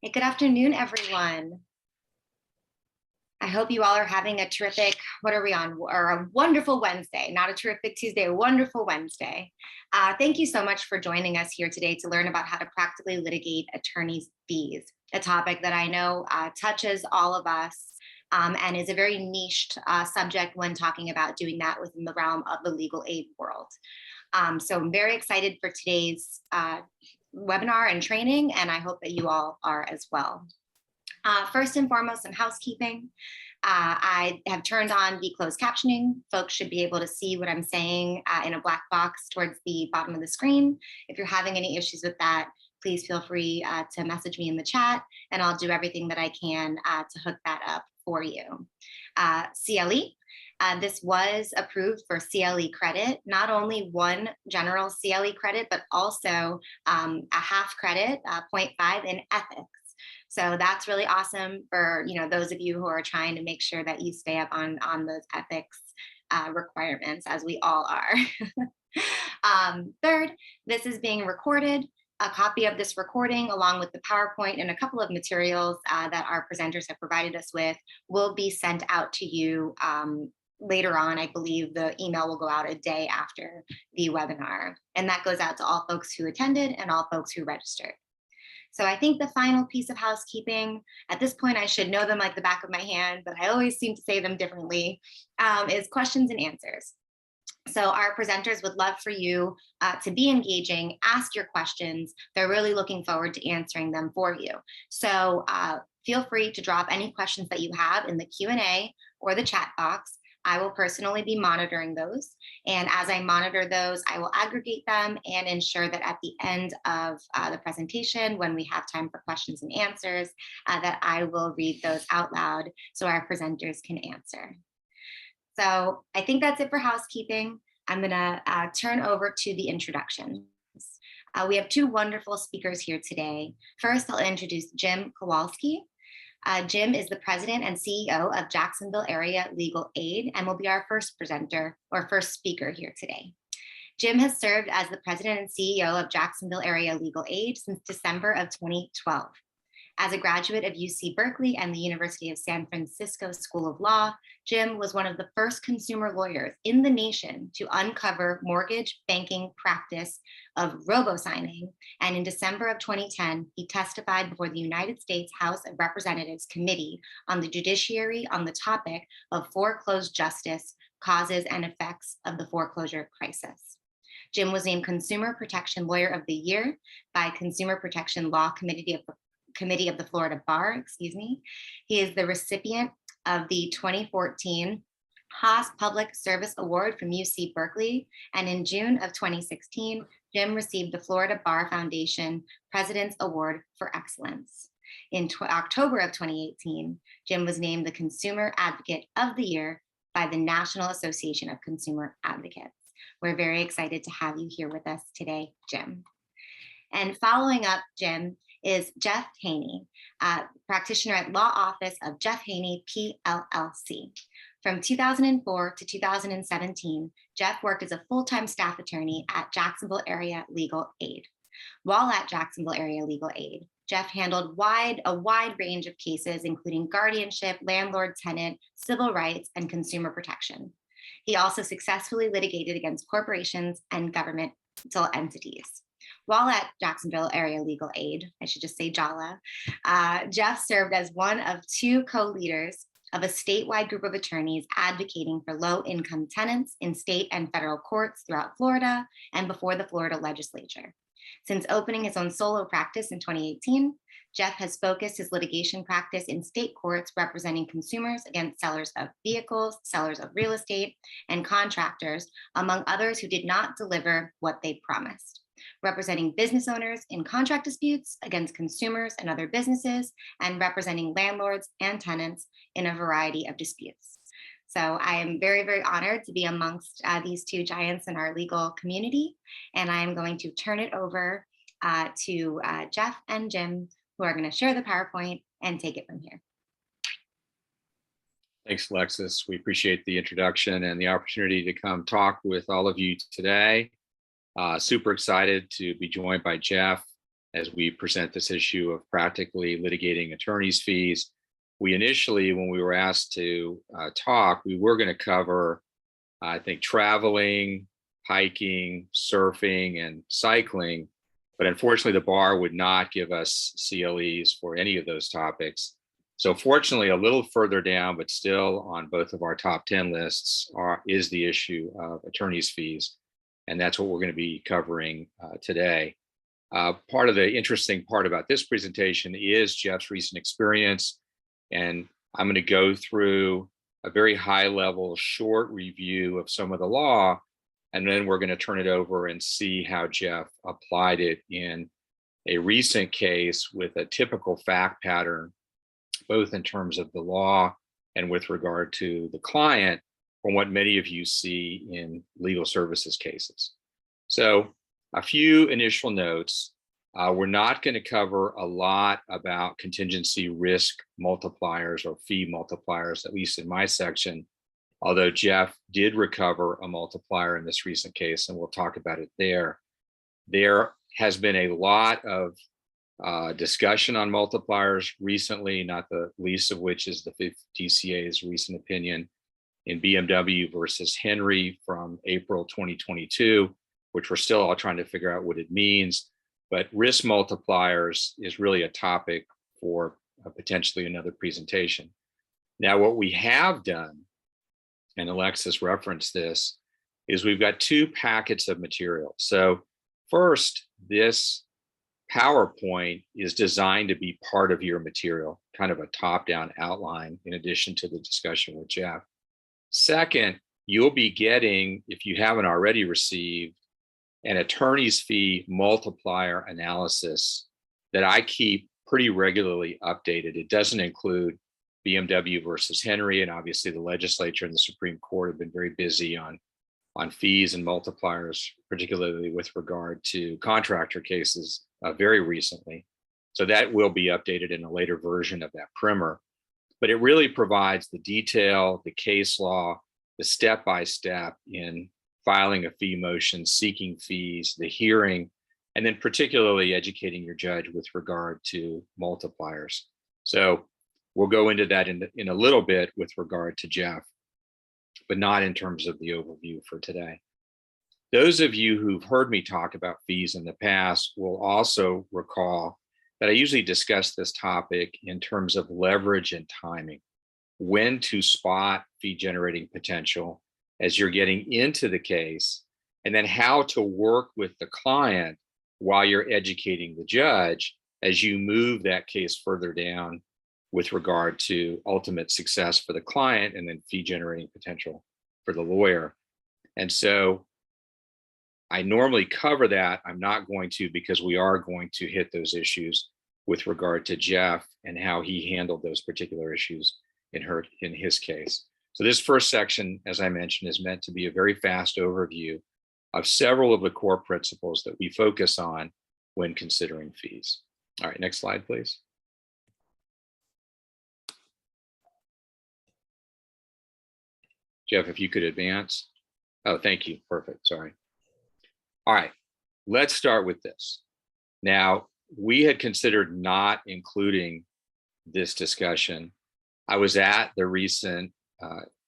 Hey, good afternoon, everyone. I hope you all are having a terrific, what are we on? Or a wonderful Wednesday, not a terrific Tuesday, a wonderful Wednesday. Thank you so much for joining us here today to learn about how to practically litigate attorneys' fees, a topic that I know touches all of us and is a very niched subject when talking about doing that within the realm of the legal aid world. So I'm very excited for today's webinar and training, and I hope that you all are as well. First and foremost, some housekeeping. I have turned on the closed captioning. Folks should be able to see what I'm saying in a black box towards the bottom of the screen. If you're having any issues with that, please feel free to message me in the chat, and I'll do everything that I can to hook that up for you. CLE. This was approved for CLE credit, not only one general CLE credit, but also a half credit, 0.5 in ethics. So that's really awesome for those of you who are trying to make sure that you stay up on those ethics requirements, as we all are. Third, this is being recorded. A copy of this recording, along with the PowerPoint and a couple of materials that our presenters have provided us with, will be sent out to you later on. I believe the email will go out a day after the webinar, and that goes out to all folks who attended and all folks who registered. So I think the final piece of housekeeping, at this point I should know them like the back of my hand, but I always seem to say them differently, is questions and answers. So our presenters would love for you to be engaging, ask your questions. They're really looking forward to answering them for you. So feel free to drop any questions that you have in the Q&A or the chat box. I will personally be monitoring those. And as I monitor those, I will aggregate them and ensure that at the end of the presentation, when we have time for questions and answers, that I will read those out loud so our presenters can answer. So I think that's it for housekeeping. I'm gonna turn over to the introductions. We have two wonderful speakers here today. First, I'll introduce Jim Kowalski. Jim is the president and CEO of Jacksonville Area Legal Aid and will be our first presenter or first speaker here today. Jim has served as the president and CEO of Jacksonville Area Legal Aid since December of 2012. As a graduate of UC Berkeley and the University of San Francisco School of Law, Jim was one of the first consumer lawyers in the nation to uncover mortgage banking practice of robo-signing. And in December of 2010, he testified before the United States House of Representatives Committee on the Judiciary on the topic of foreclosed justice, causes and effects of the foreclosure crisis. Jim was named Consumer Protection Lawyer of the Year by Consumer Protection Law Committee of the Florida Bar, He is the recipient of the 2014 Haas Public Service Award from UC Berkeley. And in June of 2016, Jim received the Florida Bar Foundation President's Award for Excellence. In October of 2018, Jim was named the Consumer Advocate of the Year by the National Association of Consumer Advocates. We're very excited to have you here with us today, Jim. And following up Jim is Jeff Haynie, practitioner at Law Office of Jeff Haynie, PLLC. From 2004 to 2017, Jeff worked as a full-time staff attorney at Jacksonville Area Legal Aid. While at Jacksonville Area Legal Aid, Jeff handled a wide range of cases, including guardianship, landlord-tenant, civil rights, and consumer protection. He also successfully litigated against corporations and governmental entities. While at Jacksonville Area Legal Aid, I should just say JALA, Jeff served as one of two co-leaders of a statewide group of attorneys advocating for low-income tenants in state and federal courts throughout Florida and before the Florida legislature. Since opening his own solo practice in 2018, Jeff has focused his litigation practice in state courts representing consumers against sellers of vehicles, sellers of real estate, and contractors, among others who did not deliver what they promised. Representing business owners in contract disputes against consumers and other businesses, and representing landlords and tenants in a variety of disputes. So I am very, very honored to be amongst these two giants in our legal community, and I am going to turn it over to Jeff and Jim, who are going to share the PowerPoint and take it from here. Thanks, Alexis. We appreciate the introduction and the opportunity to come talk with all of you today. Super excited to be joined by Jeff. as we present this issue of practically litigating attorney's fees. We initially, when we were asked to talk, we were going to cover, I think, traveling, hiking, surfing, and cycling. But unfortunately, the bar would not give us CLEs for any of those topics. So fortunately, a little further down, but still on both of our top 10 lists is the issue of attorney's fees. And that's what we're going to be covering today. Part of the interesting part about this presentation is Jeff's recent experience. And I'm going to go through a very high level, short review of some of the law. And then we're going to turn it over and see how Jeff applied it in a recent case with a typical fact pattern, both in terms of the law and with regard to the client, from what many of you see in legal services cases. So a few initial notes. We're not going to cover a lot about contingency risk multipliers or fee multipliers, at least in my section, although Jeff did recover a multiplier in this recent case, and we'll talk about it there. There has been a lot of discussion on multipliers recently, not the least of which is the DCA's recent opinion in BMW versus Henry from April 2022, which we're still all trying to figure out what it means. But risk multipliers is really a topic for potentially another presentation. Now, what we have done, and Alexis referenced this, is we've got two packets of material. So first, this PowerPoint is designed to be part of your material, kind of a top-down outline in addition to the discussion with Jeff. Second, you'll be getting, if you haven't already received, an attorney's fee multiplier analysis that I keep pretty regularly updated. It doesn't include BMW versus Henry, and obviously the legislature and the Supreme Court have been very busy on fees and multipliers, particularly with regard to contractor cases very recently. So that will be updated in a later version of that primer. But it really provides the detail, the case law, the step-by-step in filing a fee motion, seeking fees, the hearing, and then particularly educating your judge with regard to multipliers. So we'll go into that in a little bit with regard to Jeff, but not in terms of the overview for today. Those of you who've heard me talk about fees in the past will also recall that I usually discuss this topic in terms of leverage and timing, when to spot fee generating potential as you're getting into the case, and then how to work with the client while you're educating the judge as you move that case further down with regard to ultimate success for the client and then fee generating potential for the lawyer. And so I normally cover that. I'm not going to, because we are going to hit those issues with regard to Jeff and how he handled those particular issues in his case. So this first section, as I mentioned, is meant to be a very fast overview of several of the core principles that we focus on when considering fees. All right, next slide, please. Jeff, if you could advance. Oh, thank you. Perfect. Sorry. All right, let's start with this. Now, we had considered not including this discussion. I was at the recent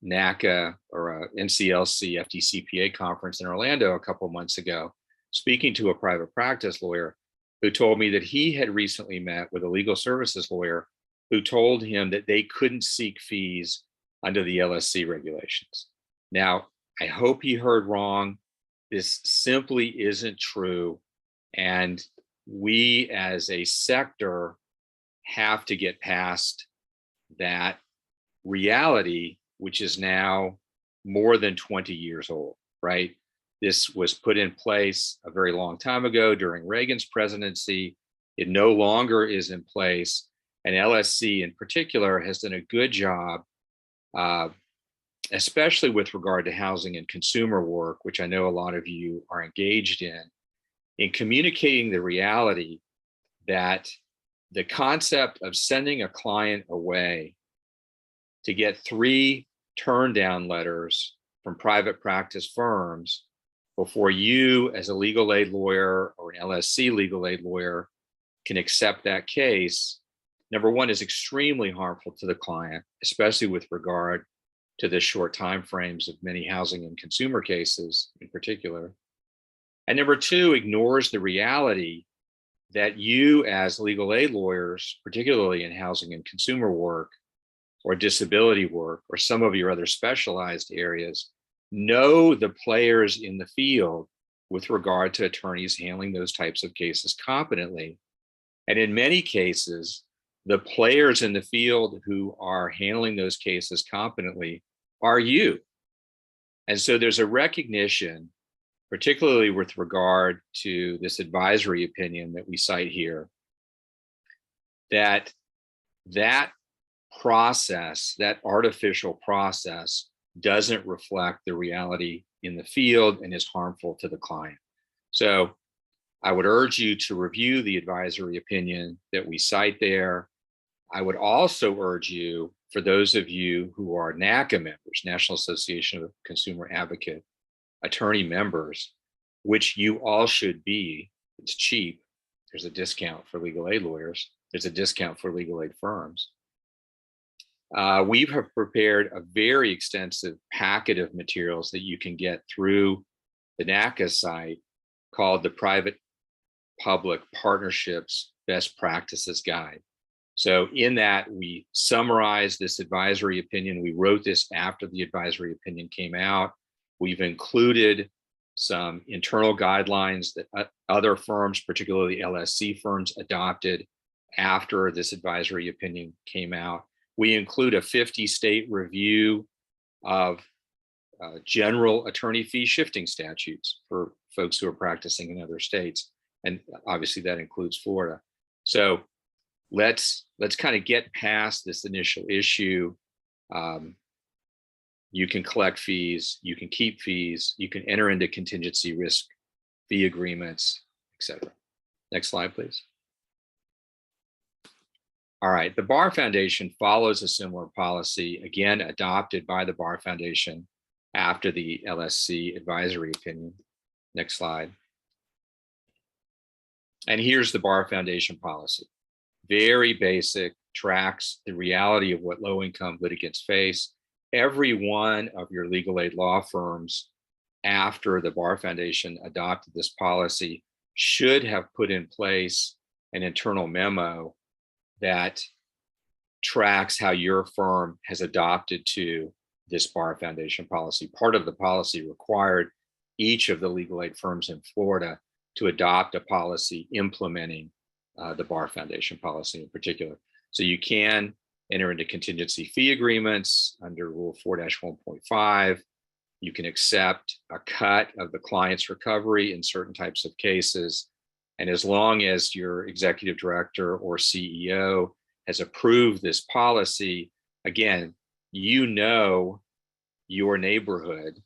NACA or NCLC FDCPA conference in Orlando a couple of months ago, speaking to a private practice lawyer who told me that he had recently met with a legal services lawyer who told him that they couldn't seek fees under the LSC regulations. Now, I hope he heard wrong. This simply isn't true. And we as a sector have to get past that reality, which is now more than 20 years old, right? This was put in place a very long time ago during Reagan's presidency. It no longer is in place. And LSC in particular has done a good job, especially with regard to housing and consumer work, which I know a lot of you are engaged in communicating the reality that the concept of sending a client away to get 3 turn down letters from private practice firms before you as a legal aid lawyer or an LSC legal aid lawyer can accept that case, number one, is extremely harmful to the client, especially with regard to the short timeframes of many housing and consumer cases in particular. And number two, ignores the reality that you as legal aid lawyers, particularly in housing and consumer work or disability work or some of your other specialized areas, know the players in the field with regard to attorneys handling those types of cases competently. And in many cases, the players in the field who are handling those cases competently are you. And so there's a recognition, particularly with regard to this advisory opinion that we cite here, that process, that artificial process, doesn't reflect the reality in the field and is harmful to the client. So I would urge you to review the advisory opinion that we cite there. I would also urge you, for those of you who are NACA members, National Association of Consumer Advocate attorney members, which you all should be, it's cheap. There's a discount for legal aid lawyers. There's a discount for legal aid firms. We have prepared a very extensive packet of materials that you can get through the NACA site called the Private-Public Partnerships Best Practices Guide. So in that, we summarize this advisory opinion. We wrote this after the advisory opinion came out. We've included some internal guidelines that other firms, particularly LSC firms, adopted after this advisory opinion came out. We include a 50-state review of general attorney fee shifting statutes for folks who are practicing in other states. And obviously that includes Florida. So let's kind of get past this initial issue. You can collect fees, you can keep fees, you can enter into contingency risk fee agreements, etc. Next slide, please. All right, the Bar Foundation follows a similar policy, again, adopted by the Bar Foundation after the LSC advisory opinion. Next slide. And here's the Bar Foundation policy. Very basic, tracks the reality of what low-income litigants face. Every one of your legal aid law firms, after the Bar Foundation adopted this policy, should have put in place an internal memo that tracks how your firm has adopted to this Bar Foundation policy. Part of the policy required each of the legal aid firms in Florida to adopt a policy implementing the Bar Foundation policy in particular. So you can enter into contingency fee agreements under Rule 4-1.5. You can accept a cut of the client's recovery in certain types of cases. And as long as your executive director or CEO has approved this policy, again, you know your neighborhood,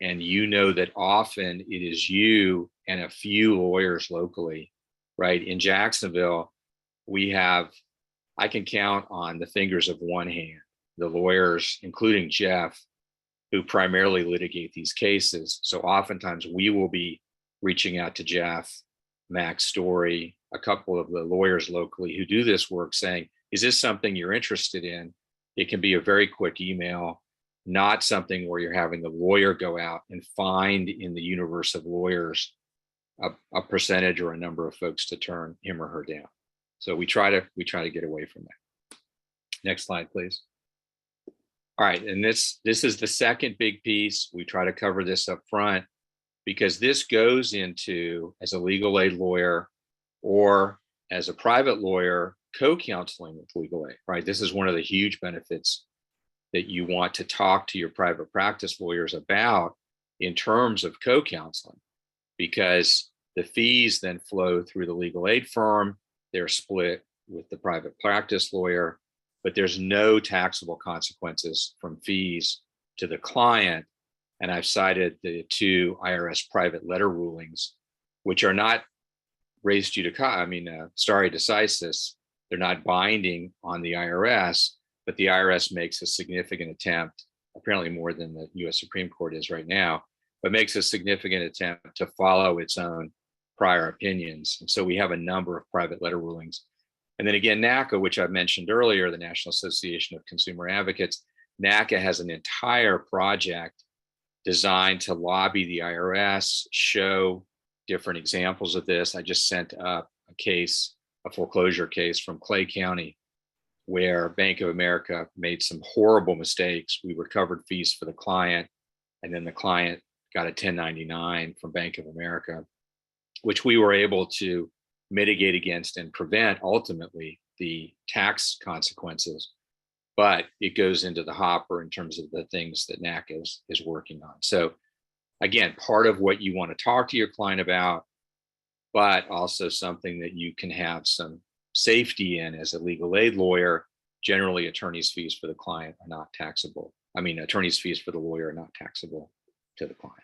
and you know that often it is you and a few lawyers locally, right? In Jacksonville, I can count on the fingers of one hand, the lawyers, including Jeff, who primarily litigate these cases. So oftentimes we will be reaching out to Jeff, Max Story, a couple of the lawyers locally who do this work saying, is this something you're interested in? It can be a very quick email, not something where you're having the lawyer go out and find in the universe of lawyers a percentage or a number of folks to turn him or her down. So we try to get away from that. Next slide, please. All right, and this is the second big piece. We try to cover this up front because this goes into, as a legal aid lawyer or as a private lawyer, co-counseling with legal aid, right? This is one of the huge benefits that you want to talk to your private practice lawyers about in terms of co-counseling, because the fees then flow through the legal aid firm. They're split with the private practice lawyer, but there's no taxable consequences from fees to the client. And I've cited the two IRS private letter rulings, which are not res judicata, stare decisis. They're not binding on the IRS, but the IRS makes a significant attempt, apparently more than the US Supreme Court is right now, but makes a significant attempt to follow its own prior opinions. And so we have a number of private letter rulings. And then again, NACA, which I mentioned earlier, the National Association of Consumer Advocates, NACA has an entire project designed to lobby the IRS, show different examples of this. I just sent up a case, a foreclosure case from Clay County, where Bank of America made some horrible mistakes. We recovered fees for the client, and then the client got a 1099 from Bank of America, which we were able to mitigate against and prevent ultimately the tax consequences. But it goes into the hopper in terms of the things that NACA is working on. So again, part of what you want to talk to your client about, but also something that you can have some safety in as a legal aid lawyer. Generally, attorney's fees for the client are not taxable. I mean, attorney's fees for the lawyer are not taxable to the client.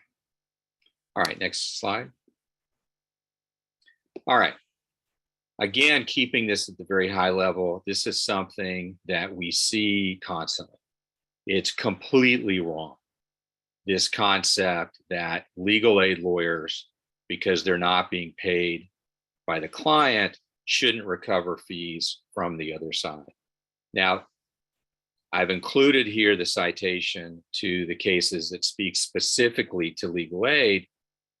All right, next slide. All right. Again, keeping this at the very high level, this is something that we see constantly. It's completely wrong. This concept that legal aid lawyers, because they're not being paid by the client, shouldn't recover fees from the other side. Now, I've included here the citation to the cases that speak specifically to legal aid,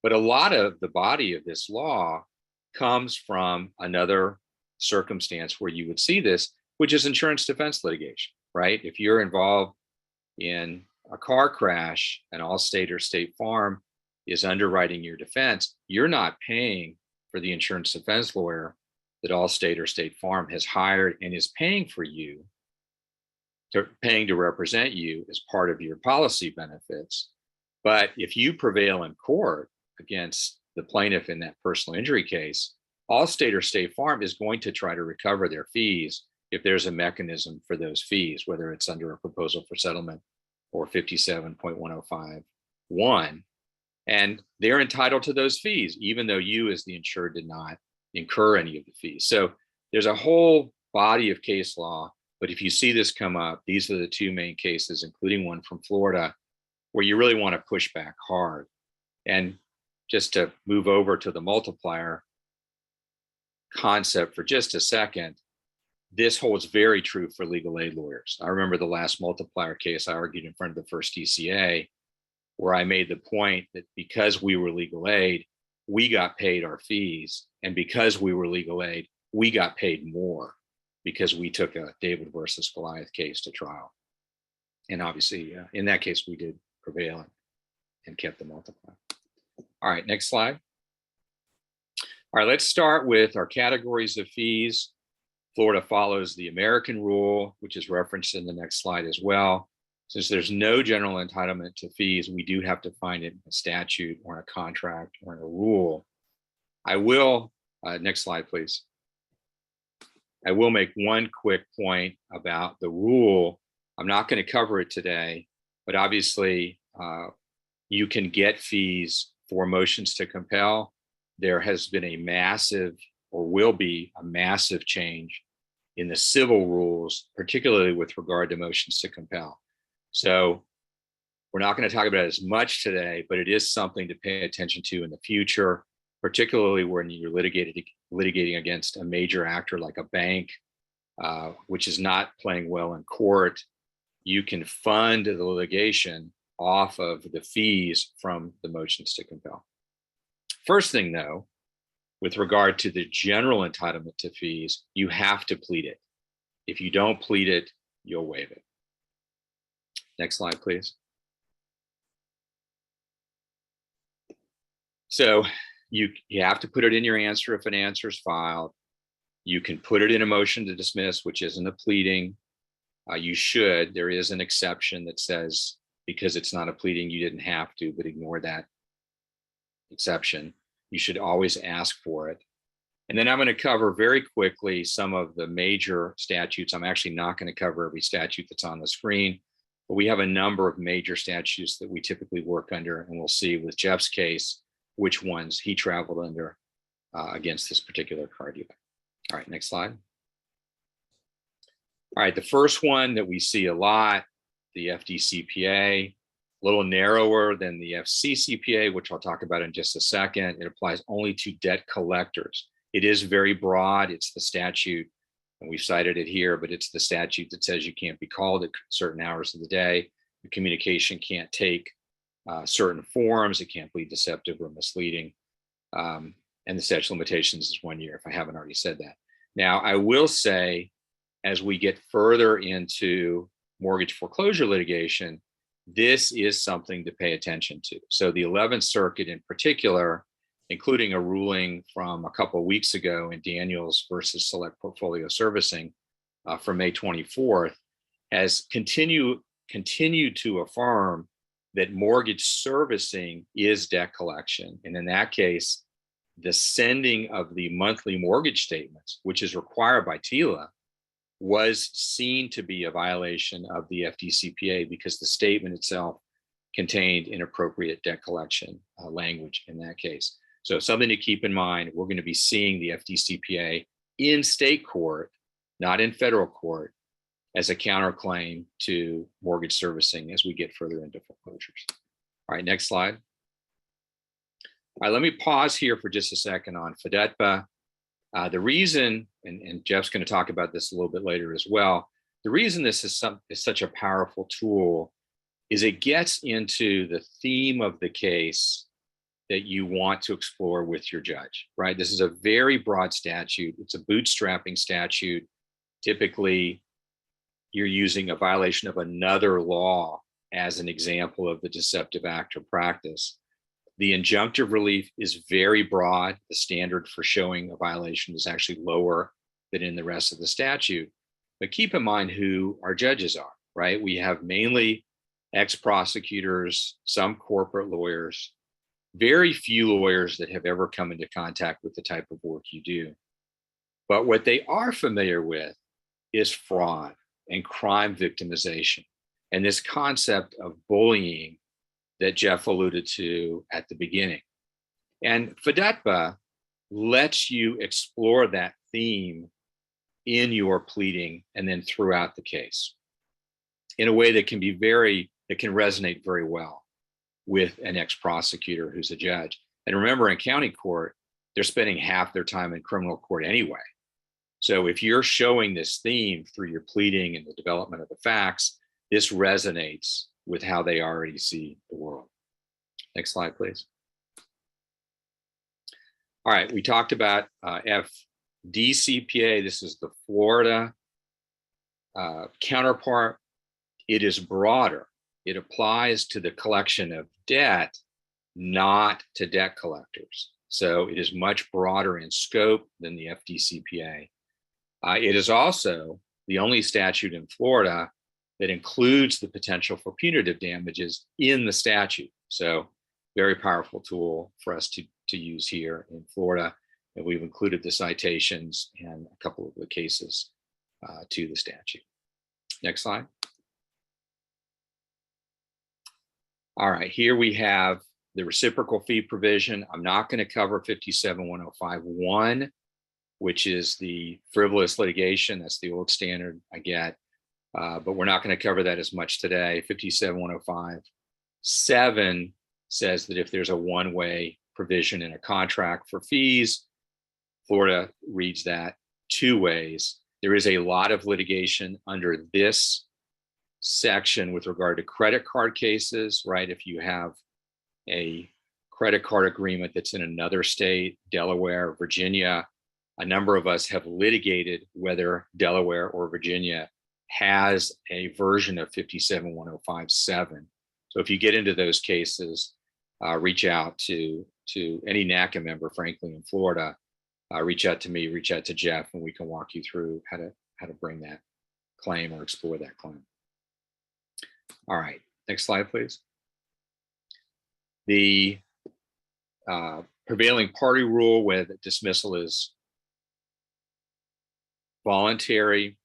but a lot of the body of this law comes from another circumstance where you would see this, which is insurance defense litigation, right? If you're involved in a car crash and Allstate or State Farm is underwriting your defense, you're not paying for the insurance defense lawyer that Allstate or State Farm has hired and is paying for you, paying to represent you as part of your policy benefits. But if you prevail in court against the plaintiff in that personal injury case, Allstate or State Farm is going to try to recover their fees if there's a mechanism for those fees, whether it's under a proposal for settlement or 57.1051. And they're entitled to those fees, even though you as the insured did not incur any of the fees. So there's a whole body of case law, but if you see this come up, these are the two main cases, including one from Florida, where you really want to push back hard. And just to move over to the multiplier concept for just a second, this holds very true for legal aid lawyers. I remember the last multiplier case I argued in front of the first DCA, where I made the point that because we were legal aid, we got paid our fees. And because we were legal aid, we got paid more because we took a David versus Goliath case to trial. And obviously, in that case, we did prevail and kept the multiplier. All right, next slide. All right, let's start with our categories of fees. Florida follows the American rule, which is referenced in the next slide as well. Since there's no general entitlement to fees, we do have to find it in a statute or in a contract or in a rule. I will, next slide, please. I will make one quick point about the rule. I'm not going to cover it today, but obviously you can get fees for motions to compel. There has been a massive, or will be a massive change in the civil rules, particularly with regard to motions to compel. So we're not going to talk about it as much today, but it is something to pay attention to in the future, particularly when you're litigating against a major actor like a bank, which is not playing well in court. You can fund the litigation off of the fees from the motions to compel. First thing, though, with regard to the general entitlement to fees, you have to plead it. If you don't plead it, you'll waive it. Next slide, please. So you have to put it in your answer if an answer is filed. You can put it in a motion to dismiss, which isn't a pleading. You should. There is an exception that says because it's not a pleading, you didn't have to, but ignore that exception. You should always ask for it. And then I'm going to cover very quickly some of the major statutes. I'm actually not going to cover every statute that's on the screen, but we have a number of major statutes that we typically work under, and we'll see with Jeff's case which ones he traveled under against this particular car dealer. All right, next slide. All right, the first one that we see a lot, the FDCPA, little narrower than the FCCPA, which I'll talk about in just a second. It applies only to debt collectors. It is very broad. It's the statute, and we've cited it here, but it's the statute that says you can't be called at certain hours of the day. The communication can't take certain forms. It can't be deceptive or misleading. And the statute of limitations is 1 year, if I haven't already said that. Now, I will say, as we get further into mortgage foreclosure litigation, this is something to pay attention to. So the 11th Circuit in particular, including a ruling from a couple of weeks ago in Daniels versus Select Portfolio Servicing from May 24th, has continued to affirm that mortgage servicing is debt collection. And in that case, the sending of the monthly mortgage statements, which is required by TILA, was seen to be a violation of the FDCPA because the statement itself contained inappropriate debt collection language in that case. So something to keep in mind, we're going to be seeing the FDCPA in state court, not in federal court, as a counterclaim to mortgage servicing as we get further into foreclosures. All right, next slide. All right, let me pause here for just a second on FDETPA. The reason, and Jeff's going to talk about this a little bit later as well, the reason this is such a powerful tool is it gets into the theme of the case that you want to explore with your judge, right? This is a very broad statute. It's a bootstrapping statute. Typically, you're using a violation of another law as an example of the deceptive act or practice. The injunctive relief is very broad. The standard for showing a violation is actually lower than in the rest of the statute. But keep in mind who our judges are, right? We have mainly ex-prosecutors, some corporate lawyers, very few lawyers that have ever come into contact with the type of work you do. But what they are familiar with is fraud and crime victimization and this concept of bullying that Jeff alluded to at the beginning. And FDETPA lets you explore that theme in your pleading and then throughout the case in a way that can resonate very well with an ex-prosecutor who's a judge. And remember, in county court, they're spending half their time in criminal court anyway. So if you're showing this theme through your pleading and the development of the facts, this resonates with how they already see the world. Next slide, please. All right, we talked about FDCPA. This is the Florida counterpart. It is broader. It applies to the collection of debt, not to debt collectors. So it is much broader in scope than the FDCPA. It is also the only statute in Florida that includes the potential for punitive damages in the statute. So very powerful tool for us to use here in Florida. And we've included the citations and a couple of the cases to the statute. Next slide. All right, here we have the reciprocal fee provision. I'm not going to cover 57-105-1, which is the frivolous litigation. That's the old standard I get. But we're not going to cover that as much today. 57-105-7 says that if there's a one-way provision in a contract for fees, Florida reads that two ways. There is a lot of litigation under this section with regard to credit card cases, right? If you have a credit card agreement that's in another state, Delaware, Virginia, a number of us have litigated whether Delaware or Virginia has a version of 57-105-7. So if you get into those cases, reach out to any NACA member, frankly, in Florida. Reach out to me, reach out to Jeff, and we can walk you through how to bring that claim or explore that claim. All right, next slide, please. The prevailing party rule where the dismissal is voluntary.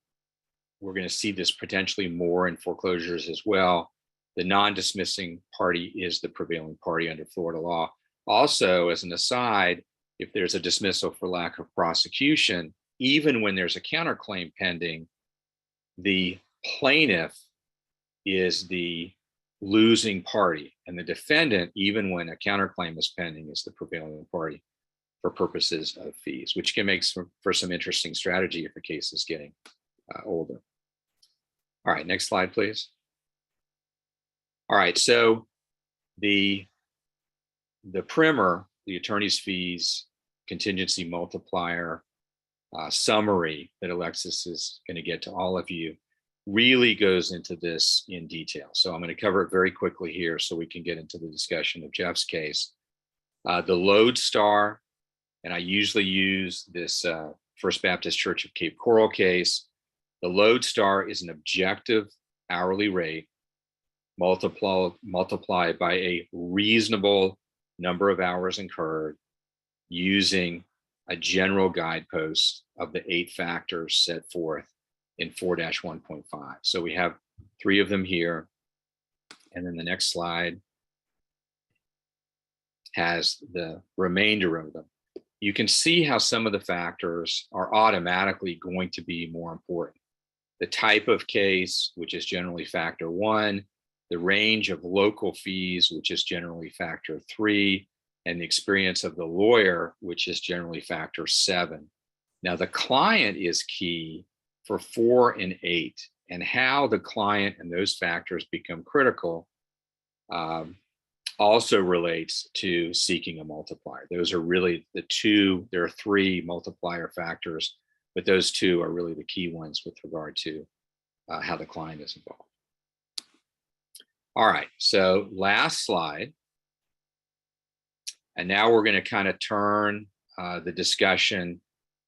We're going to see this potentially more in foreclosures as well. The non-dismissing party is the prevailing party under Florida law. Also, as an aside, if there's a dismissal for lack of prosecution, even when there's a counterclaim pending, the plaintiff is the losing party, and the defendant, even when a counterclaim is pending, is the prevailing party for purposes of fees, which can make for some interesting strategy if a case is getting older. All right, next slide, please. All right, so the primer, the attorney's fees contingency multiplier summary that Alexis is going to get to all of you really goes into this in detail. So I'm going to cover it very quickly here so we can get into the discussion of Jeff's case. The lodestar, and I usually use this First Baptist Church of Cape Coral case. The lodestar is an objective hourly rate multiplied by a reasonable number of hours incurred using a general guidepost of the 8 factors set forth in 4-1.5. So we have 3 of them here. And then the next slide has the remainder of them. You can see how some of the factors are automatically going to be more important. The type of case, which is generally factor 1, the range of local fees, which is generally factor 3, and the experience of the lawyer, which is generally factor 7. Now, the client is key for 4 and 8, and how the client and those factors become critical also relates to seeking a multiplier. Those are really the 2, there are 3 multiplier factors, but those 2 are really the key ones with regard to how the client is involved. All right, so last slide. And now we're going to kind of turn the discussion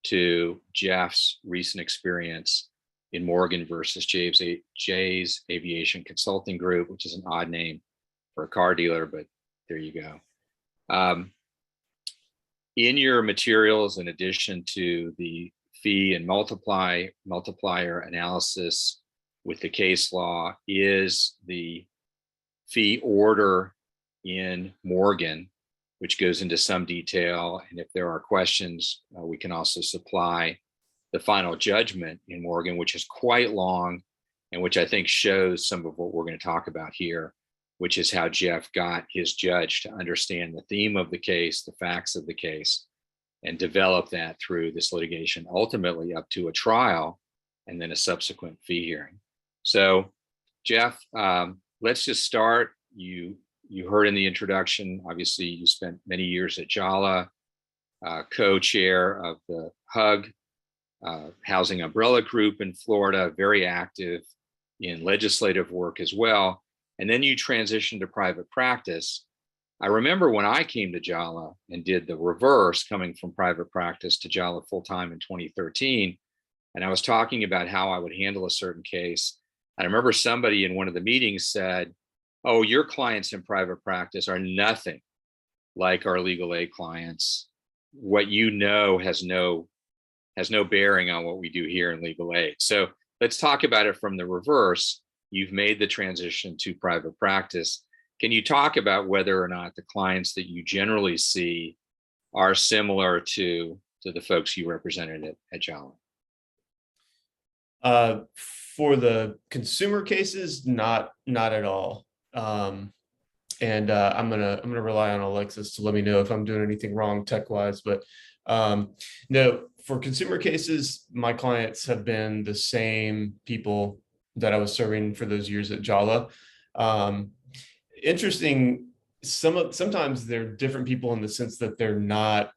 to Jeff's recent experience in Morgan versus Jay's Aviation Consulting Group, which is an odd name for a car dealer, but there you go. In your materials, in addition to the fee and multiplier analysis with the case law, is the fee order in Morgan, which goes into some detail. And if there are questions, we can also supply the final judgment in Morgan, which is quite long and which I think shows some of what we're going to talk about here, which is how Jeff got his judge to understand the theme of the case, the facts of the case, and develop that through this litigation, ultimately up to a trial and then a subsequent fee hearing. So Jeff, let's just start. You heard in the introduction, obviously you spent many years at JALA, co-chair of the HUG, Housing Umbrella Group in Florida, very active in legislative work as well. And then you transitioned to private practice. I remember when I came to JALA and did the reverse, coming from private practice to JALA full-time in 2013, and I was talking about how I would handle a certain case. I remember somebody in one of the meetings said, "Oh, your clients in private practice are nothing like our legal aid clients. What you know has no bearing on what we do here in legal aid." So let's talk about it from the reverse. You've made the transition to private practice. Can you talk about whether or not the clients that you generally see are similar to the folks you represented at JALA? For the consumer cases, not at all. I'm gonna rely on Alexis to let me know if I'm doing anything wrong tech-wise, but no, for consumer cases, my clients have been the same people that I was serving for those years at JALA. Interesting, sometimes they're different people in the sense that they're not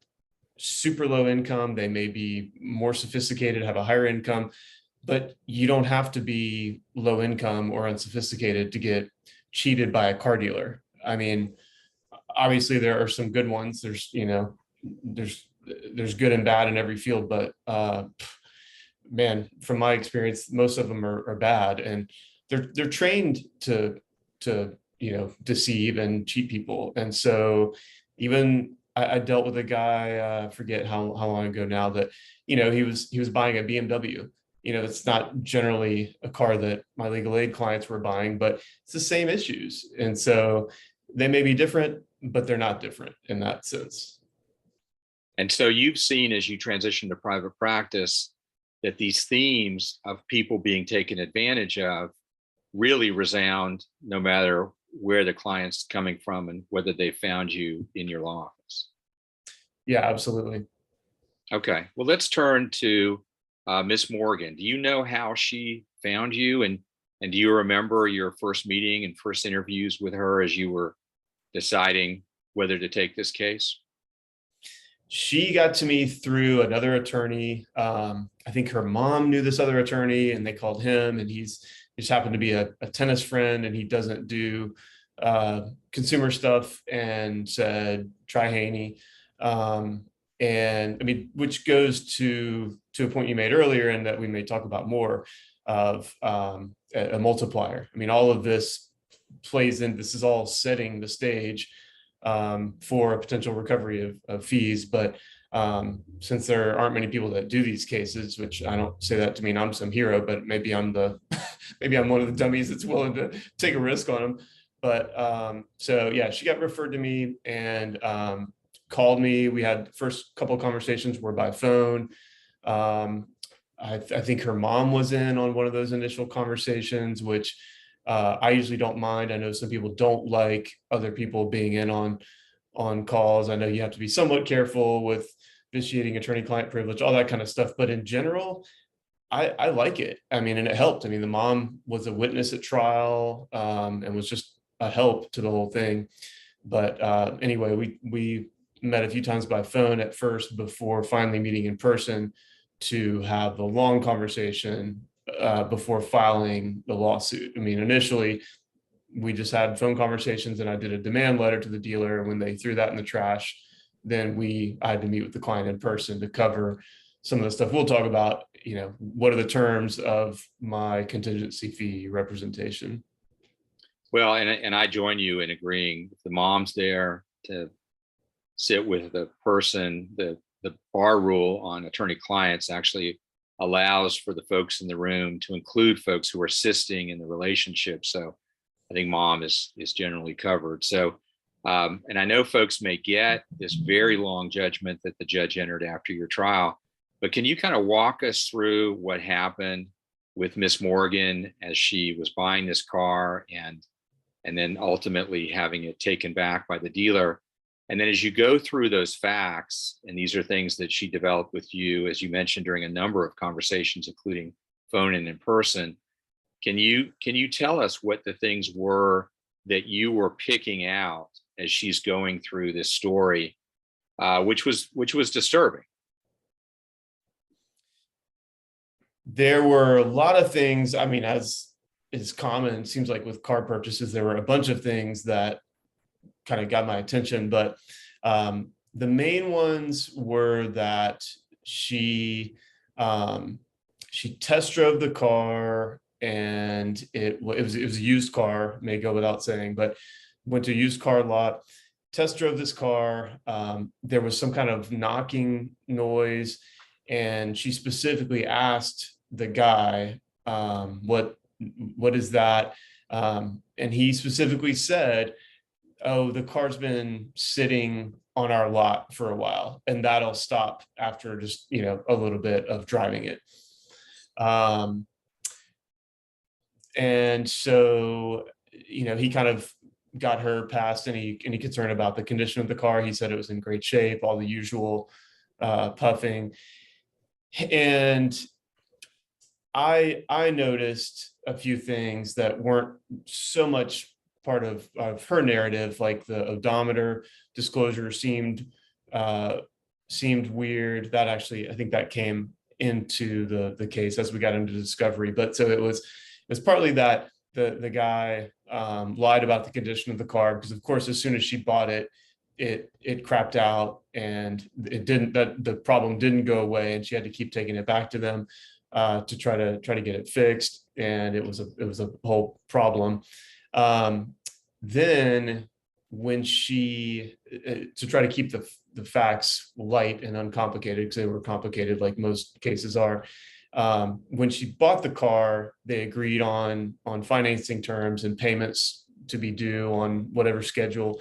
super low income. They may be more sophisticated, have a higher income, but you don't have to be low income or unsophisticated to get cheated by a car dealer. I mean, obviously there are some good ones. There's good and bad in every field, but man, from my experience, most of them are bad, and they're trained to deceive and cheat people. And so even I dealt with a guy, forget how long ago now, that he was buying a BMW. It's not generally a car that my legal aid clients were buying, but it's the same issues. And so they may be different, but they're not different in that sense. And so you've seen, as you transition to private practice, that these themes of people being taken advantage of really resound no matter where the client's coming from and whether they found you in your law office. Yeah, absolutely. Okay, well, let's turn to Miss Morgan. Do you know how she found you, and do you remember your first meeting and first interviews with her as you were deciding whether to take this case? She got to me through another attorney. I think her mom knew this other attorney, and they called him, and he just happened to be a tennis friend, and he doesn't do consumer stuff, and said, try Haynie. And I mean, which goes to a point you made earlier, and that we may talk about more, of a multiplier. I mean, all of this plays in, this is all setting the stage for a potential recovery of fees. But since there aren't many people that do these cases, which I don't say that to mean I'm some hero, but maybe I'm maybe I'm one of the dummies that's willing to take a risk on them. But so yeah, she got referred to me and called me. We had first couple of conversations were by phone. I think her mom was in on one of those initial conversations, which I usually don't mind. I know some people don't like other people being in on calls. I know you have to be somewhat careful with vitiating attorney-client privilege, all that kind of stuff. But in general, I like it. I mean, and it helped. I mean, the mom was a witness at trial and was just a help to the whole thing. But anyway, we met a few times by phone at first before finally meeting in person to have the long conversation before filing the lawsuit. I mean, initially we just had phone conversations, and I did a demand letter to the dealer. When they threw that in the trash, then I had to meet with the client in person to cover some of the stuff we'll talk about. You know, what are the terms of my contingency fee representation? Well, and I join you in agreeing. If the mom's there to sit with the person, the bar rule on attorney clients actually allows for the folks in the room to include folks who are assisting in the relationship. So I think mom is generally covered. So, and I know folks may get this very long judgment that the judge entered after your trial, but can you kind of walk us through what happened with Miss Morgan as she was buying this car and then ultimately having it taken back by the dealer? And then as you go through those facts, and these are things that she developed with you, as you mentioned, during a number of conversations, including phone and in person, can you tell us what the things were that you were picking out as she's going through this story, which was disturbing? There were a lot of things. I mean, as is common, it seems like with car purchases, there were a bunch of things that kind of got my attention, but the main ones were that she test drove the car, and it was a used car, may go without saying, but went to a used car lot, test drove this car. There was some kind of knocking noise, and she specifically asked the guy, what is that? And he specifically said, oh, the car's been sitting on our lot for a while, and that'll stop after just, a little bit of driving it. And so, he kind of got her past any concern about the condition of the car. He said it was in great shape, all the usual puffing. And I noticed a few things that weren't so much part of her narrative, like the odometer disclosure seemed weird. That actually, I think that came into the case as we got into discovery. But so it was partly that the guy lied about the condition of the car, because of course, as soon as she bought it, it crapped out, and the problem didn't go away, and she had to keep taking it back to them to try to get it fixed, and it was a whole problem. Then when she, to try to keep the facts light and uncomplicated, because they were complicated like most cases are, when she bought the car, they agreed on financing terms and payments to be due on whatever schedule.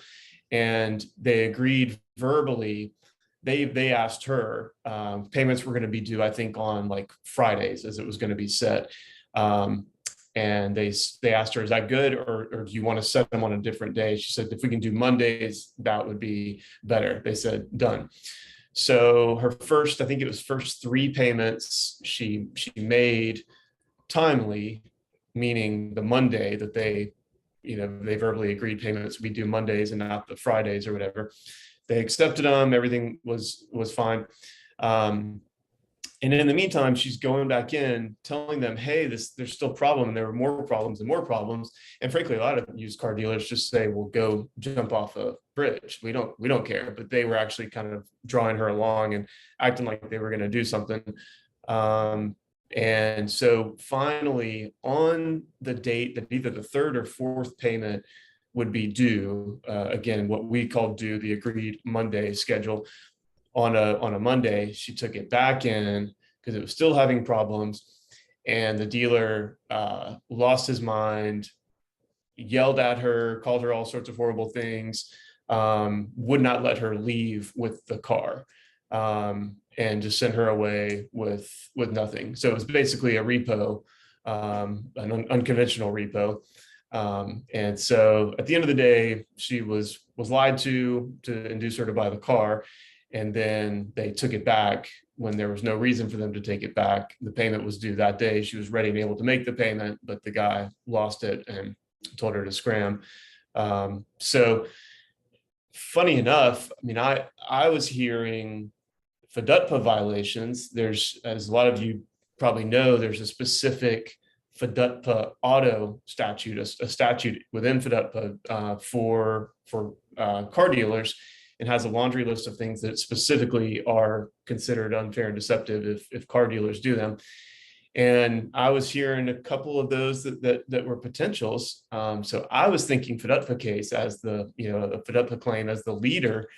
And they agreed verbally. They asked her, payments were going to be due, I think, on like Fridays, as it was going to be set. And they asked her, is that good, or do you want to set them on a different day? She said, if we can do Mondays, that would be better. They said, done. So her first, I think it was first 3 payments she made timely, meaning the Monday that they verbally agreed payments we do Mondays and not the Fridays or whatever. They accepted them. Everything was fine. And in the meantime, she's going back in, telling them, hey, there's still a problem. And there were more problems and more problems. And frankly, a lot of used car dealers just say, well, go jump off a bridge. We don't care. But they were actually kind of drawing her along and acting like they were going to do something. And so finally, on the date that either the 3rd or 4th payment would be due, again, what we call due, the agreed Monday schedule, on a Monday, she took it back in because it was still having problems. And the dealer lost his mind, yelled at her, called her all sorts of horrible things, would not let her leave with the car, and just sent her away with nothing. So it was basically a repo, an unconventional repo. And so at the end of the day, she was lied to induce her to buy the car. And then they took it back when there was no reason for them to take it back. The payment was due that day. She was ready and able to make the payment, but the guy lost it and told her to scram. So funny enough, I mean, I was hearing FDUTPA violations. There's, as a lot of you probably know, there's a specific FDUTPA auto statute, a statute within FDUTPA for car dealers, and has a laundry list of things that specifically are considered unfair and deceptive if car dealers do them. And I was hearing a couple of those that were potentials. So I was thinking FDUTPA case as the FDUTPA claim as the leader.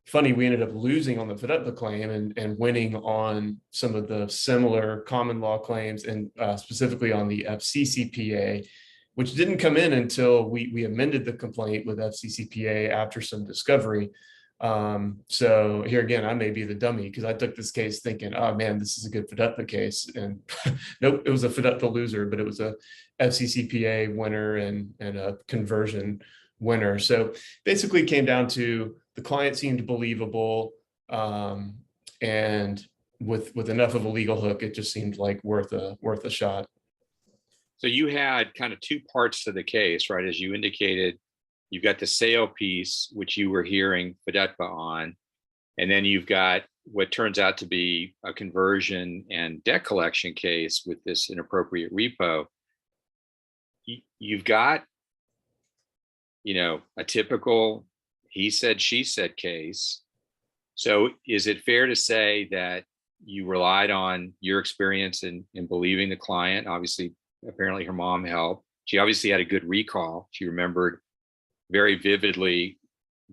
Funny, we ended up losing on the FDUTPA claim and winning on some of the similar common law claims, and specifically on the FCCPA, which didn't come in until we amended the complaint with FCCPA after some discovery. So here again, I may be the dummy because I took this case thinking, oh man, this is a good FDUTPA case. And nope, it was a FDUTPA loser, but it was a FCCPA winner and a conversion winner. So basically it came down to the client seemed believable, and with enough of a legal hook, it just seemed like worth a shot. So you had kind of 2 parts to the case, right? As you indicated, you've got the sale piece, which you were hearing FDUTPA on, and then you've got what turns out to be a conversion and debt collection case with this inappropriate repo. You've got, a typical he said, she said case. So is it fair to say that you relied on your experience in believing the client? Obviously, apparently her mom helped. She obviously had a good recall. She remembered very vividly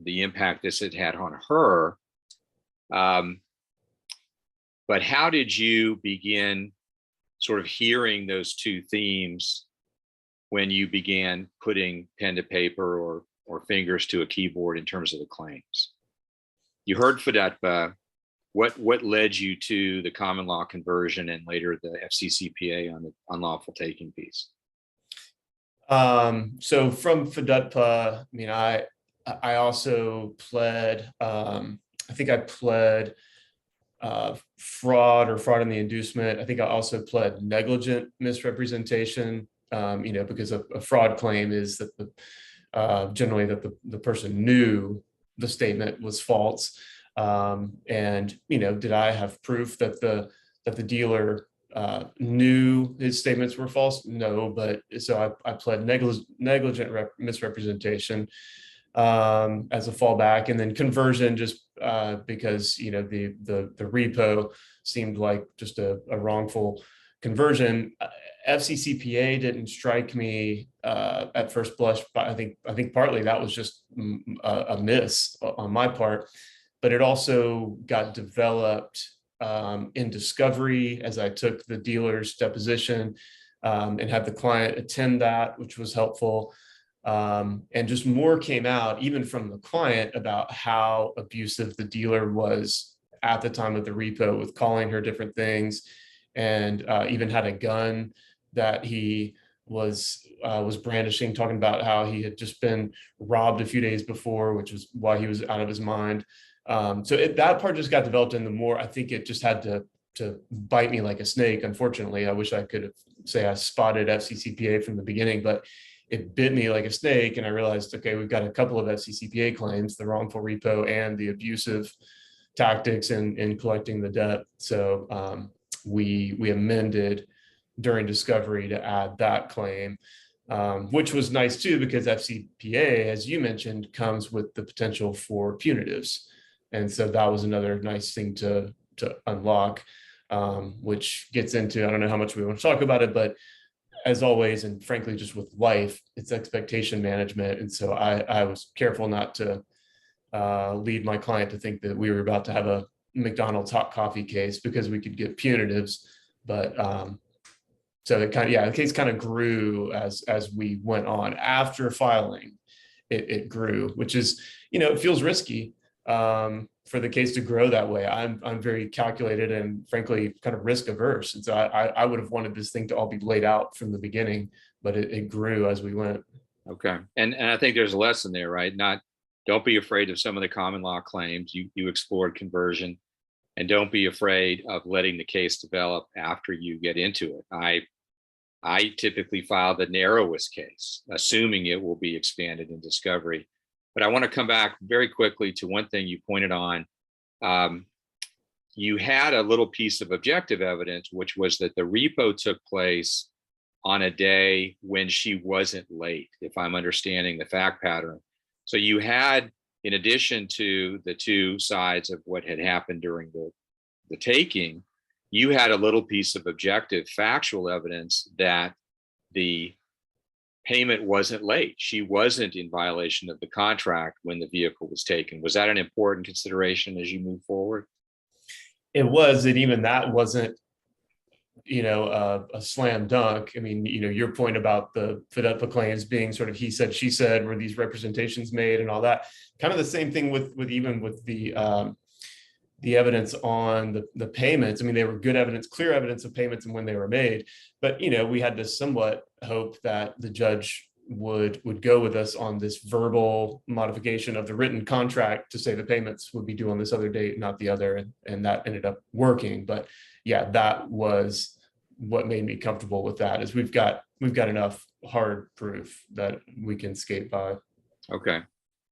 the impact this had had on her. But how did you begin sort of hearing those 2 themes when you began putting pen to paper or fingers to a keyboard in terms of the claims? You heard FDUTPA. What led you to the common law conversion and later the FCCPA on the unlawful taking piece? So from FDUTPA, I mean, I also pled, I think I pled fraud in the inducement. I think I also pled negligent misrepresentation, because a fraud claim is that generally that the person knew the statement was false. And, did I have proof that the dealer knew his statements were false? No, but so I pled negligent misrepresentation as a fallback, and then conversion just because the repo seemed like just a wrongful conversion. FCCPA didn't strike me at first blush, but I think partly that was just a miss on my part, but it also got developed in discovery as I took the dealer's deposition and had the client attend that, which was helpful. And just more came out even from the client about how abusive the dealer was at the time of the repo, with calling her different things, and even had a gun that he was brandishing, talking about how he had just been robbed a few days before, which was why he was out of his mind. That part just got developed, and the more I think it just had to bite me like a snake. Unfortunately, I wish I could have say I spotted FCCPA from the beginning, but it bit me like a snake, and I realized, okay, we've got a couple of FCCPA claims: the wrongful repo and the abusive tactics in collecting the debt. So we amended during discovery to add that claim, which was nice too, because FCPA, as you mentioned, comes with the potential for punitives. And so that was another nice thing to unlock, which gets into, I don't know how much we want to talk about it, but as always, and frankly, just with life, it's expectation management. And so I was careful not to lead my client to think that we were about to have a McDonald's hot coffee case, because we could get punitives. But so it the case kind of grew as we went on. After filing, it grew, which is, it feels risky for the case to grow that way. I'm very calculated and frankly kind of risk averse, and so I would have wanted this thing to all be laid out from the beginning, but it grew as we went. Okay, and I think there's a lesson there, right? Don't be afraid of some of the common law claims. You explored conversion, and don't be afraid of letting the case develop after you get into it. I typically file the narrowest case, assuming it will be expanded in discovery. But I want to come back very quickly to one thing you pointed on. You had a little piece of objective evidence, which was that the repo took place on a day when she wasn't late, if I'm understanding the fact pattern. So you had, in addition to the two sides of what had happened during the taking, you had a little piece of objective factual evidence that the payment wasn't late. She wasn't in violation of the contract when the vehicle was taken. Was that an important consideration as you move forward? It was, and even that wasn't, a slam dunk. I mean, your point about the FDUPA claims being sort of he said, she said, were these representations made and all that. Kind of the same thing with the evidence on the payments. I mean, they were good evidence, clear evidence of payments and when they were made. But, we had to somewhat hope that the judge would go with us on this verbal modification of the written contract to say the payments would be due on this other date, not the other. And that ended up working. But yeah, that was what made me comfortable with that, is we've got enough hard proof that we can skate by. Okay.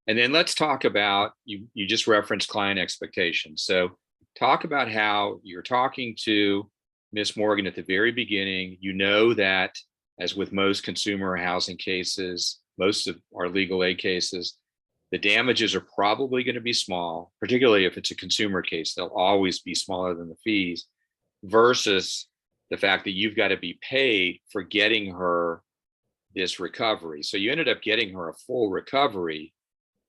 And then let's talk about, you just referenced client expectations. So talk about how you're talking to Ms. Morgan at the very beginning. You know that, as with most consumer housing cases, most of our legal aid cases, the damages are probably going to be small, particularly if it's a consumer case. They'll always be smaller than the fees, versus the fact that you've got to be paid for getting her this recovery. So you ended up getting her a full recovery.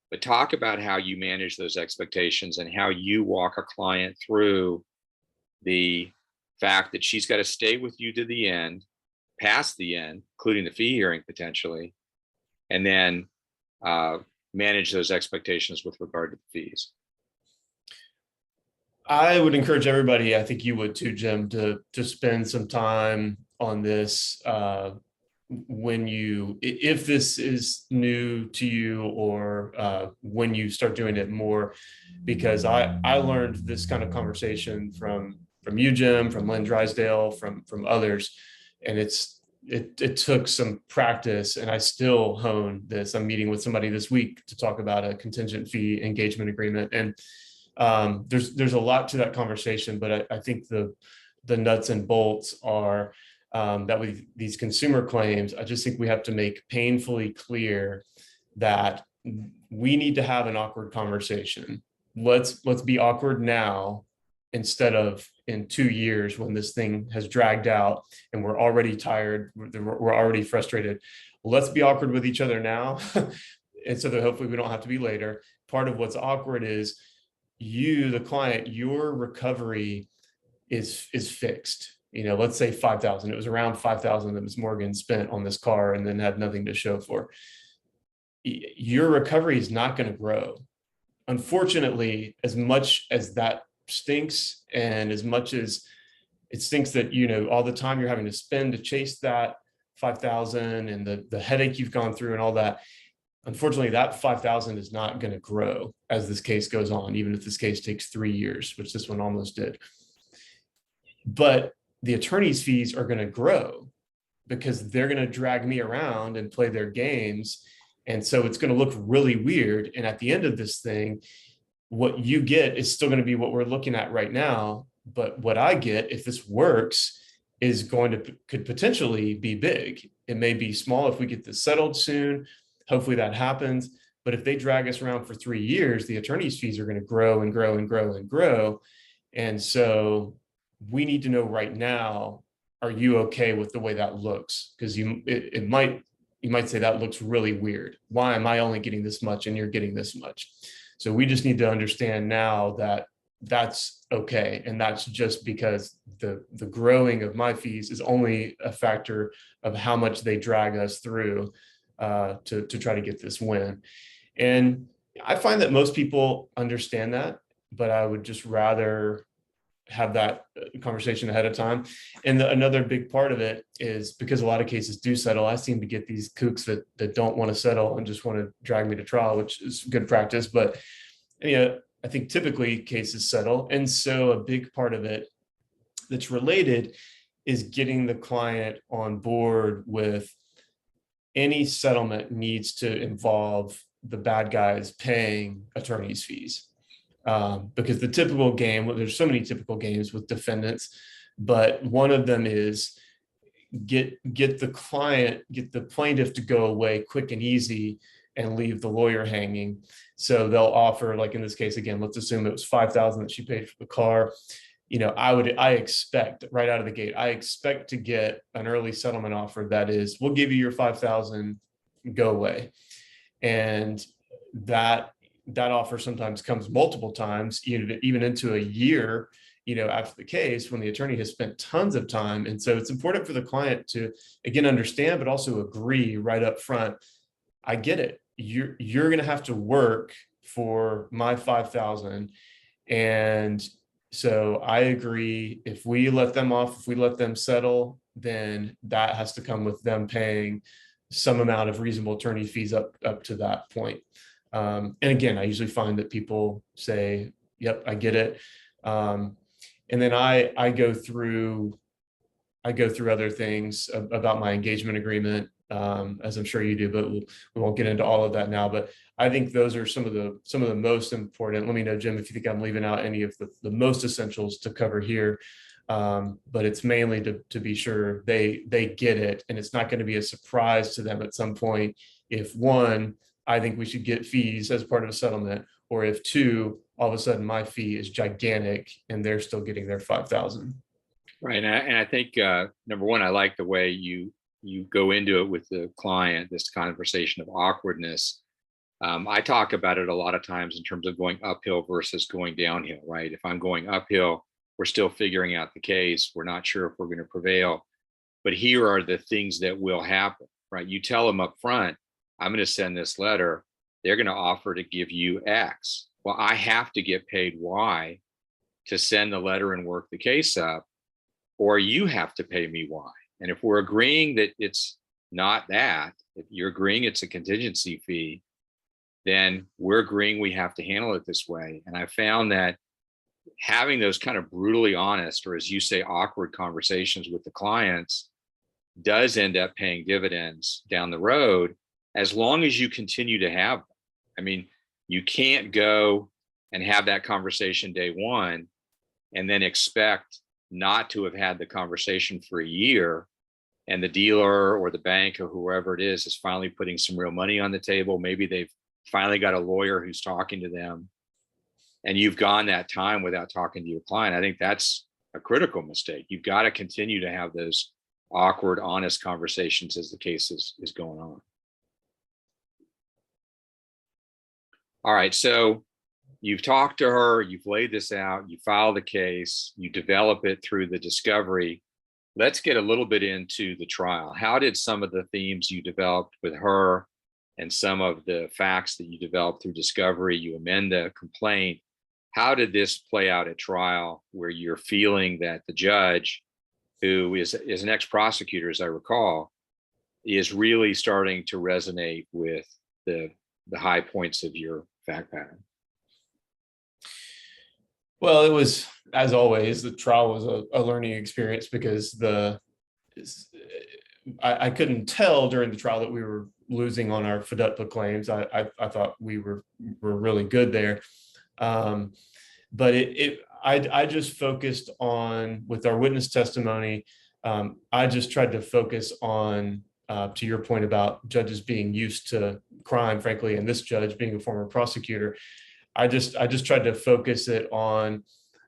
But talk about how you manage those expectations and how you walk a client through the fact that she's got to stay with you to the end, past the end, including the fee hearing potentially, and then manage those expectations with regard to the fees. I would encourage everybody, I think you would too, Jim, to spend some time on this if this is new to you, or when you start doing it more, because I learned this kind of conversation from you, Jim, from Lynn Drysdale, from others, and it took some practice, and I still hone this. I'm meeting with somebody this week to talk about a contingent fee engagement agreement, and there's a lot to that conversation, but I think the nuts and bolts are that with these consumer claims, I just think we have to make painfully clear that we need to have an awkward conversation. Let's be awkward now instead of in 2 years when this thing has dragged out and we're already tired, we're already frustrated. Let's be awkward with each other now, and so that hopefully we don't have to be later. Part of what's awkward is you, the client, your recovery is fixed. Let's say 5,000. It was around 5,000 that Ms. Morgan spent on this car and then had nothing to show for. Your recovery is not going to grow. Unfortunately, as much as that stinks, and as much as it stinks that all the time you're having to spend to chase that 5,000 and the headache you've gone through and all that. Unfortunately, that 5,000 is not going to grow as this case goes on, even if this case takes 3 years, which this one almost did. But the attorney's fees are going to grow because they're going to drag me around and play their games. And so it's going to look really weird. And at the end of this thing, what you get is still going to be what we're looking at right now. But what I get, if this works, is going to could potentially be big. It may be small if we get this settled soon. Hopefully that happens. But if they drag us around for 3 years, the attorney's fees are going to grow and grow and grow and grow. And so we need to know right now, are you okay with the way that looks? Because you might say that looks really weird. Why am I only getting this much and you're getting this much? So we just need to understand now that that's okay. And that's just because the growing of my fees is only a factor of how much they drag us through to try to get this win. And I find that most people understand that, but I would just rather have that conversation ahead of time. And another big part of it is because a lot of cases do settle, I seem to get these kooks that don't want to settle and just want to drag me to trial, which is good practice. But I think typically cases settle. And so a big part of it that's related is getting the client on board with any settlement needs to involve the bad guys paying attorney's fees. Because the typical game, well, there's so many typical games with defendants, but one of them is get the plaintiff to go away quick and easy and leave the lawyer hanging. So they'll offer, like in this case, again, let's assume it was 5,000 that she paid for the car. I expect right out of the gate, I expect to get an early settlement offer that is, we'll give you your 5,000, go away. And that offer sometimes comes multiple times, even into a year, after the case, when the attorney has spent tons of time. And so it's important for the client to, again, understand, but also agree right up front. I get it. You're going to have to work for my 5,000. And so I agree. If we let them off, if we let them settle, then that has to come with them paying some amount of reasonable attorney fees up to that point. And again, I usually find that people say, yep, I get it. And then I go through other things about my engagement agreement, as I'm sure you do, but we won't get into all of that now. But I think those are some of the most important. Let me know, Jim, if you think I'm leaving out any of the most essentials to cover here. But it's mainly to be sure they get it, and it's not going to be a surprise to them at some point if, one, I think we should get fees as part of a settlement, or if, two, all of a sudden my fee is gigantic and they're still getting their 5,000. Right. And I think, number one, I like the way you go into it with the client, this conversation of awkwardness. I talk about it a lot of times in terms of going uphill versus going downhill, right? If I'm going uphill, we're still figuring out the case. We're not sure if we're going to prevail, but here are the things that will happen, right? You tell them up front, I'm going to send this letter. They're going to offer to give you X. Well, I have to get paid Y to send the letter and work the case up, or you have to pay me Y. And if we're agreeing that it's not that, if you're agreeing it's a contingency fee, then we're agreeing we have to handle it this way. And I found that having those kind of brutally honest, or as you say, awkward conversations with the clients does end up paying dividends down the road, as long as you continue to have them. I mean, you can't go and have that conversation day one and then expect not to have had the conversation for a year, and the dealer or the bank or whoever it is finally putting some real money on the table. Maybe they've finally got a lawyer who's talking to them, and you've gone that time without talking to your client. I think that's a critical mistake. You've got to continue to have those awkward, honest conversations as the case is going on. All right, so you've talked to her, you've laid this out, you file the case, you develop it through the discovery. Let's get a little bit into the trial. How did some of the themes you developed with her and some of the facts that you developed through discovery, you amend the complaint, how did this play out at trial, where you're feeling that the judge, who is an ex-prosecutor, as I recall, is really starting to resonate with the high points of your fact pattern? Well, it was, as always, the trial was a learning experience because I couldn't tell during the trial that we were losing on our FDUTPA claims. I thought we were really good there. But I just focused on, with our witness testimony, I just tried to focus on, to your point about judges being used to crime, frankly, and this judge being a former prosecutor, I just tried to focus it on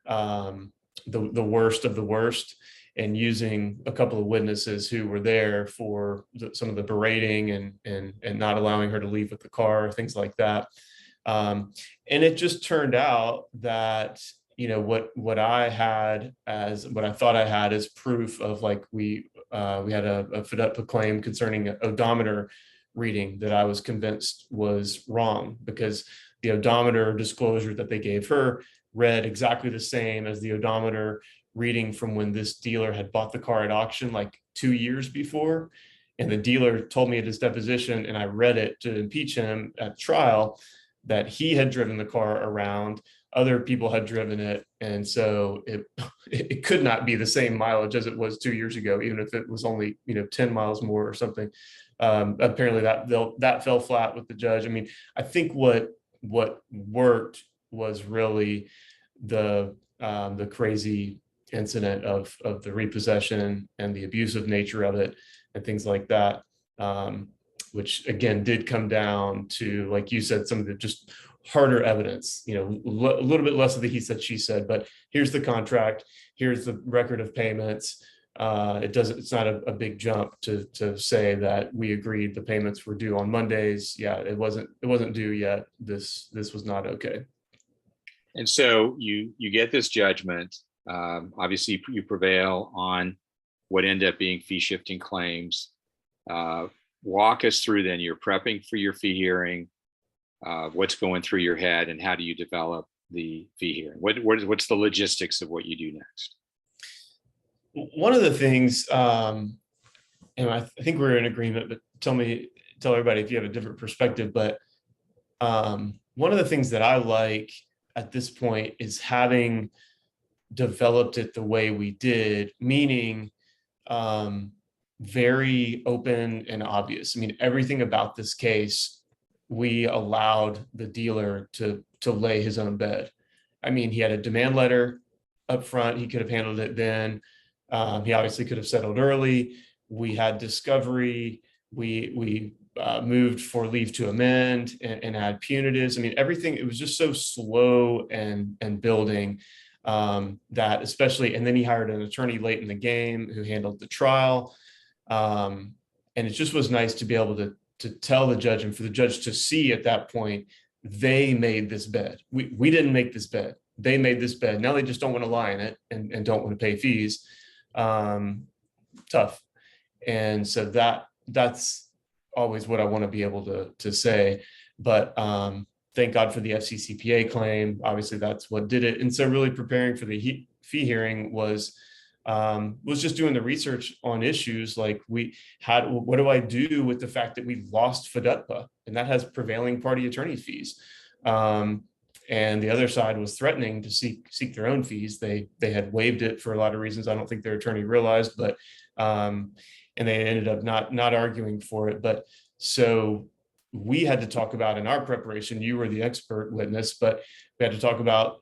the worst of the worst, and using a couple of witnesses who were there for some of the berating and not allowing her to leave with the car, things like that. And it just turned out that, what I thought I had as proof of, like, we had a FDUTPA claim concerning an odometer reading that I was convinced was wrong, because the odometer disclosure that they gave her read exactly the same as the odometer reading from when this dealer had bought the car at auction like 2 years before. And the dealer told me at his deposition, and I read it to impeach him at trial, that he had driven the car around, other people had driven it. And so it could not be the same mileage as it was 2 years ago, even if it was only, 10 miles more or something. Apparently that fell flat with the judge. I mean, I think what worked was really the crazy incident of the repossession and the abusive nature of it and things like that, which again did come down to, like you said, some of the just harder evidence, a little bit less of the he said, she said, but here's the contract, here's the record of payments. It's not a big jump to say that we agreed the payments were due on Mondays. Yeah, it wasn't due yet. This was not okay. And so you get this judgment. Obviously, you prevail on what end up being fee shifting claims. Walk us through then. You're prepping for your fee hearing. What's going through your head, and how do you develop the fee hearing? What's the logistics of what you do next? One of the things, and I think we're in agreement, but tell everybody if you have a different perspective. But one of the things that I like at this point is having developed it the way we did, meaning very open and obvious. I mean, everything about this case, we allowed the dealer to lay his own bed. I mean, he had a demand letter up front. He could have handled it then. He obviously could have settled early. We had discovery. We moved for leave to amend and add punitives. I mean, everything, it was just so slow and building that, especially, and then he hired an attorney late in the game who handled the trial. And it just was nice to be able to tell the judge, and for the judge to see at that point, they made this bed. We didn't make this bed. They made this bed. Now they just don't want to lie in it and don't want to pay fees. Tough. And so that's always what I want to be able to say. But thank God for the FCCPA claim. Obviously, that's what did it. And so really preparing for the fee hearing was just doing the research on issues like what do I do with the fact that we lost FDUTPA, and that has prevailing party attorney fees. And the other side was threatening to seek their own fees. They had waived it for a lot of reasons I don't think their attorney realized, but and they ended up not arguing for it. But so we had to talk about, in our preparation, you were the expert witness, but we had to talk about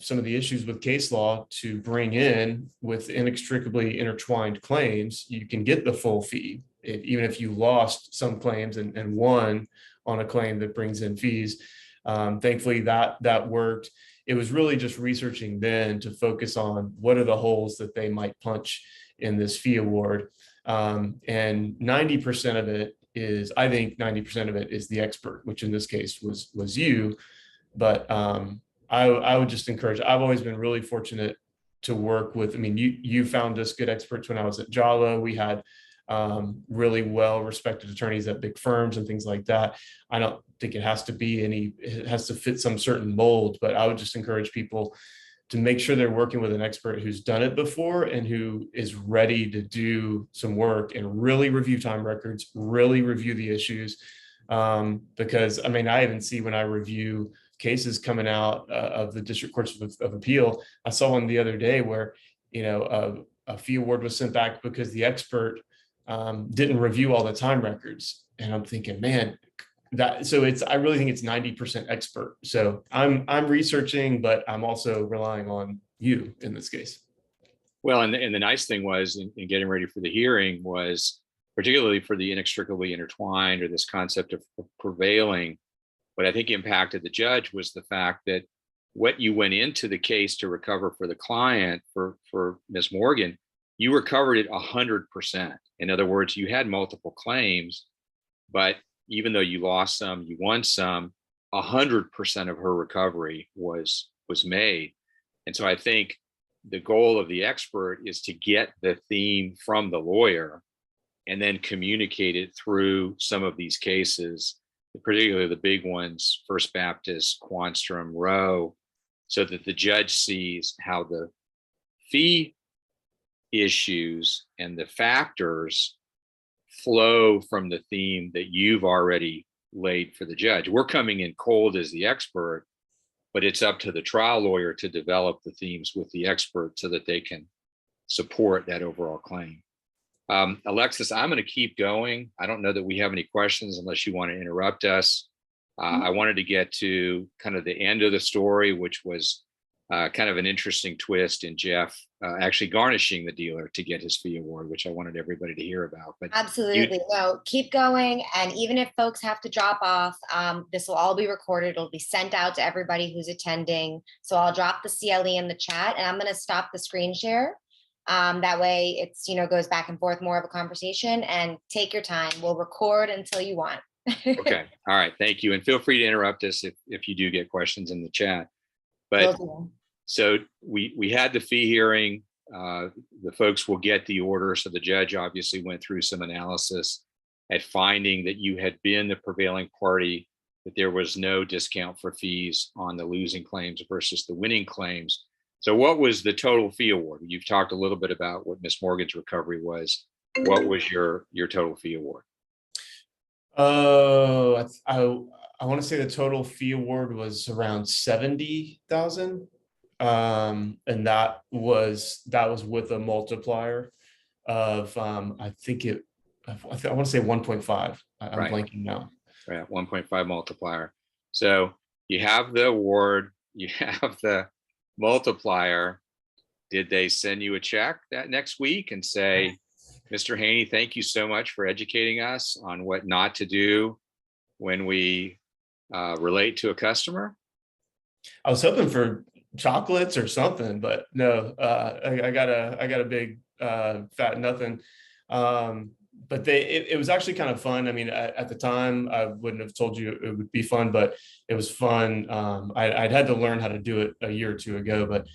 some of the issues with case law to bring in with inextricably intertwined claims. You can get the full fee, even if you lost some claims and won on a claim that brings in fees. Thankfully, that worked. It was really just researching then to focus on what are the holes that they might punch in this fee award. And 90% of it is, I think 90% of it is the expert, which in this case was you. But I would just encourage, I've always been really fortunate to work with, I mean, you found us good experts when I was at Jala. We had really well-respected attorneys at big firms and things like that. I don't think it has to fit some certain mold, but I would just encourage people make sure they're working with an expert who's done it before and who is ready to do some work and really review time records, really review the issues. Because I mean, I even see when I review cases coming out of the district courts of appeal, I saw one the other day where, you know, a fee award was sent back because the expert didn't review all the time records. And I'm thinking, man, I really think it's 90% expert. So I'm researching, but I'm also relying on you in this case. Well, and the nice thing was in getting ready for the hearing was, particularly for the inextricably intertwined, or this concept of prevailing, what I think impacted the judge was the fact that what you went into the case to recover for the client, for Ms. Morgan, you recovered it 100%. In other words, you had multiple claims, but even though you lost some, you won some, 100% of her recovery was made. And so I think the goal of the expert is to get the theme from the lawyer and then communicate it through some of these cases, particularly the big ones, First Baptist, Quanstrom, Roe, so that the judge sees how the fee issues and the factors flow from the theme that you've already laid for the judge. We're coming in cold as the expert, but it's up to the trial lawyer to develop the themes with the expert so that they can support that overall claim. Alexis, I'm going to keep going. I don't know that we have any questions unless you want to interrupt us. I wanted to get to kind of the end of the story, which was kind of an interesting twist in Jeff actually garnishing the dealer to get his fee award, which I wanted everybody to hear about. But absolutely, no, keep going. And even if folks have to drop off, this will all be recorded. It'll be sent out to everybody who's attending. So I'll drop the CLE in the chat, and I'm going to stop the screen share. That way it's, you know, goes back and forth, more of a conversation, and take your time. We'll record until you want. Okay. All right. Thank you. And feel free to interrupt us if you do get questions in the chat. But so we had the fee hearing. The folks will get the order. So the judge obviously went through some analysis at finding that you had been the prevailing party, that there was no discount for fees on the losing claims versus the winning claims. So what was the total fee award? You've talked a little bit about what Ms. Morgan's recovery was. What was your total fee award? Oh, I want to say the total fee award was around 70,000. And that was with a multiplier of, I want to say 1.5. I'm right. blanking now. Right, 1.5 multiplier. So you have the award, you have the multiplier. Did they send you a check that next week and say, Mr. Haynie, thank you so much for educating us on what not to do when we relate to a customer? I was hoping for chocolates or something, but no, I got a big fat nothing. But it was actually kind of fun. I mean, at the time, I wouldn't have told you it would be fun, but it was fun. I'd had to learn how to do it a year or two ago, but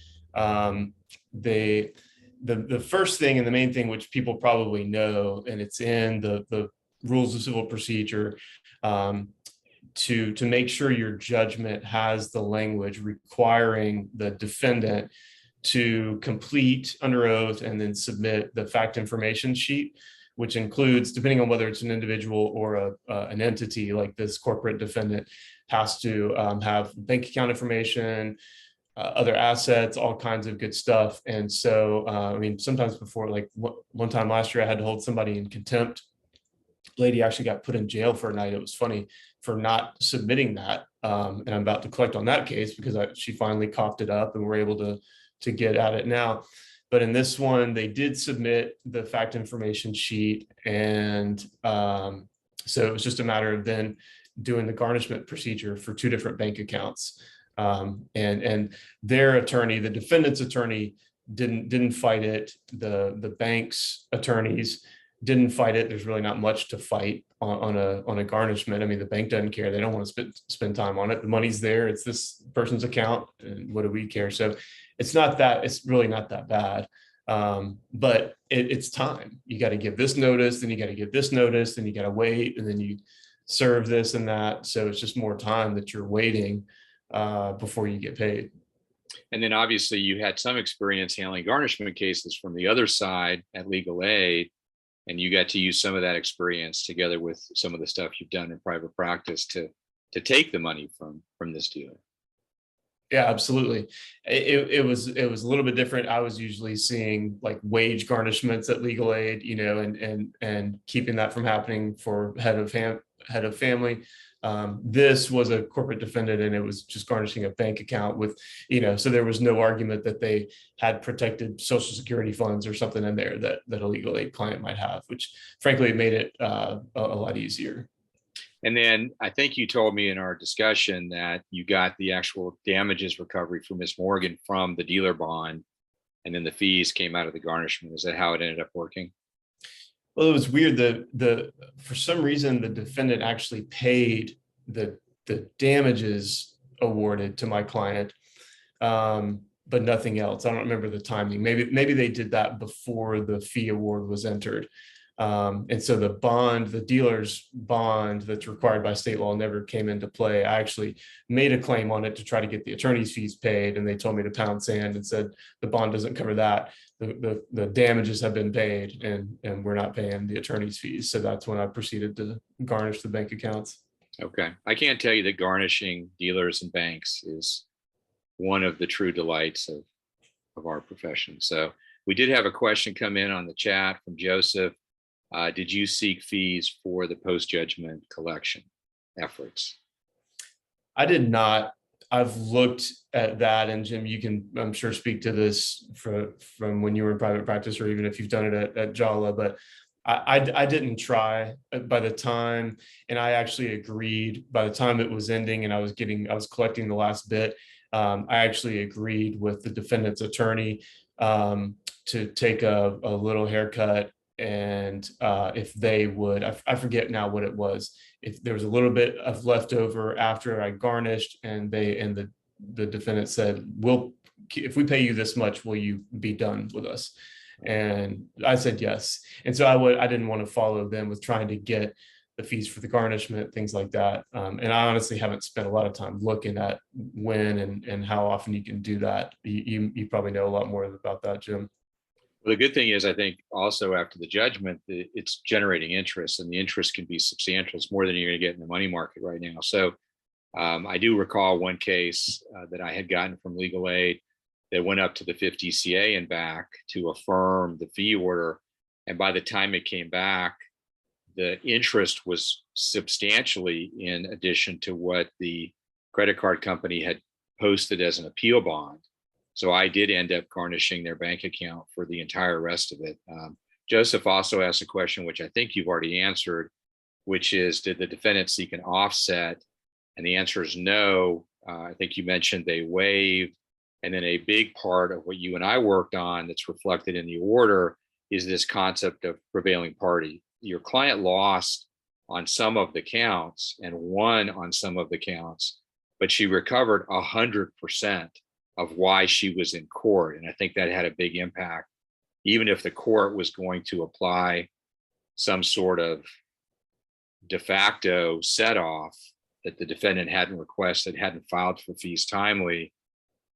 the first thing and the main thing, which people probably know, and it's in the rules of civil procedure, to make sure your judgment has the language requiring the defendant to complete under oath and then submit the fact information sheet, which includes, depending on whether it's an individual or an entity like this corporate defendant, has to have bank account information, other assets, all kinds of good stuff. And so, I mean, sometimes before, like one time last year, I had to hold somebody in contempt. Lady actually got put in jail for a night. It was funny for not submitting that. And I'm about to collect on that case because she finally coughed it up and we're able to get at it now. But in this one, they did submit the fact information sheet. And so it was just a matter of then doing the garnishment procedure for two different bank accounts. And their attorney, the defendant's attorney, didn't fight it. The bank's attorneys didn't fight it. There's really not much to fight on a garnishment. I mean, the bank doesn't care. They don't want to spend time on it. The money's there. It's this person's account, and what do we care? So it's really not that bad. But it's time. You got to give this notice, then you got to give this notice, then you got to wait, and then you serve this and that. So it's just more time that you're waiting before you get paid. And then obviously you had some experience handling garnishment cases from the other side at Legal Aid, and you got to use some of that experience together with some of the stuff you've done in private practice to take the money from this dealer. Yeah, absolutely. It was a little bit different. I was usually seeing like wage garnishments at Legal Aid, you know, and keeping that from happening for head of family. This was a corporate defendant, and it was just garnishing a bank account with, you know, so there was no argument that they had protected Social Security funds or something in there that a Legal Aid client might have, which frankly made it a lot easier. And then I think you told me in our discussion that you got the actual damages recovery for Miss Morgan from the dealer bond, and then the fees came out of the garnishment. Is that how it ended up working? Well, it was weird. The for some reason the defendant actually paid the damages awarded to my client, but nothing else. I don't remember the timing. Maybe they did that before the fee award was entered. And so the dealer's bond that's required by state law never came into play. I actually made a claim on it to try to get the attorney's fees paid, and they told me to pound sand and said the bond doesn't cover that. The damages have been paid, and we're not paying the attorney's fees. So that's when I proceeded to garnish the bank accounts. Okay. I can't tell you that garnishing dealers and banks is one of the true delights of our profession. So we did have a question come in on the chat from Joseph. Did you seek fees for the post-judgment collection efforts? I did not. I've looked at that, and Jim, you can, I'm sure, speak to this from when you were in private practice, or even if you've done it at Jala, but I didn't try by the time, and I actually agreed by the time it was ending and I was collecting the last bit. I actually agreed with the defendant's attorney to take a little haircut. And if they would, I forget now what it was, if there was a little bit of leftover after I garnished, and the defendant said, if we pay you this much, will you be done with us? And I said yes. And so I didn't want to follow them with trying to get the fees for the garnishment, things like that. And I honestly haven't spent a lot of time looking at when and how often you can do that. You probably know a lot more about that, Jim. Well, the good thing is, I think also after the judgment, it's generating interest, and the interest can be substantial. It's more than you're going to get in the money market right now. So I do recall one case that I had gotten from Legal Aid that went up to the 5th DCA and back to affirm the fee order. And by the time it came back, the interest was substantially in addition to what the credit card company had posted as an appeal bond. So I did end up garnishing their bank account for the entire rest of it. Joseph also asked a question, which I think you've already answered, which is, did the defendant seek an offset? And the answer is no. I think you mentioned they waived. And then a big part of what you and I worked on that's reflected in the order is this concept of prevailing party. Your client lost on some of the counts and won on some of the counts, but she recovered 100% of why she was in court. And I think that had a big impact. Even if the court was going to apply some sort of de facto set off that the defendant hadn't requested, hadn't filed for fees timely,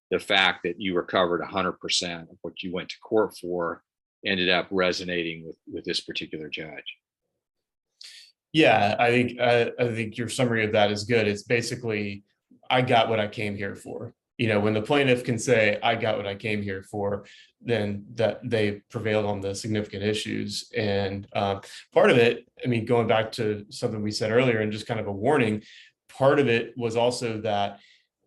the fact that you recovered 100% of what you went to court for ended up resonating with this particular judge. Yeah, I think your summary of that is good. It's basically, I got what I came here for. You know, when the plaintiff can say, I got what I came here for, then that they prevailed on the significant issues. And part of it, I mean, going back to something we said earlier and just kind of a warning, part of it was also that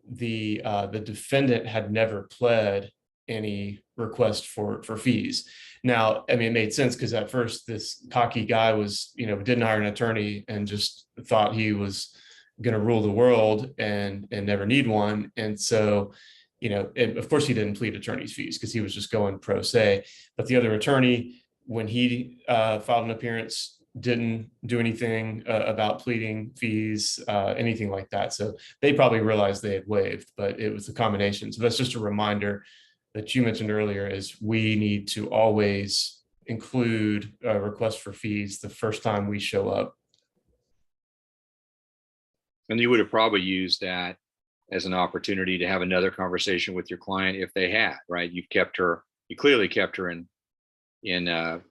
the defendant had never pled any request for fees. Now, I mean, it made sense because at first this cocky guy was, you know, didn't hire an attorney and just thought he was going to rule the world and never need one. And so, you know, and of course he didn't plead attorney's fees because he was just going pro se. But the other attorney, when he filed an appearance, didn't do anything about pleading fees, anything like that. So they probably realized they had waived, but it was a combination. So that's just a reminder that you mentioned earlier, is we need to always include a request for fees the first time we show up. And you would have probably used that as an opportunity to have another conversation with your client if they had, right? You clearly kept her in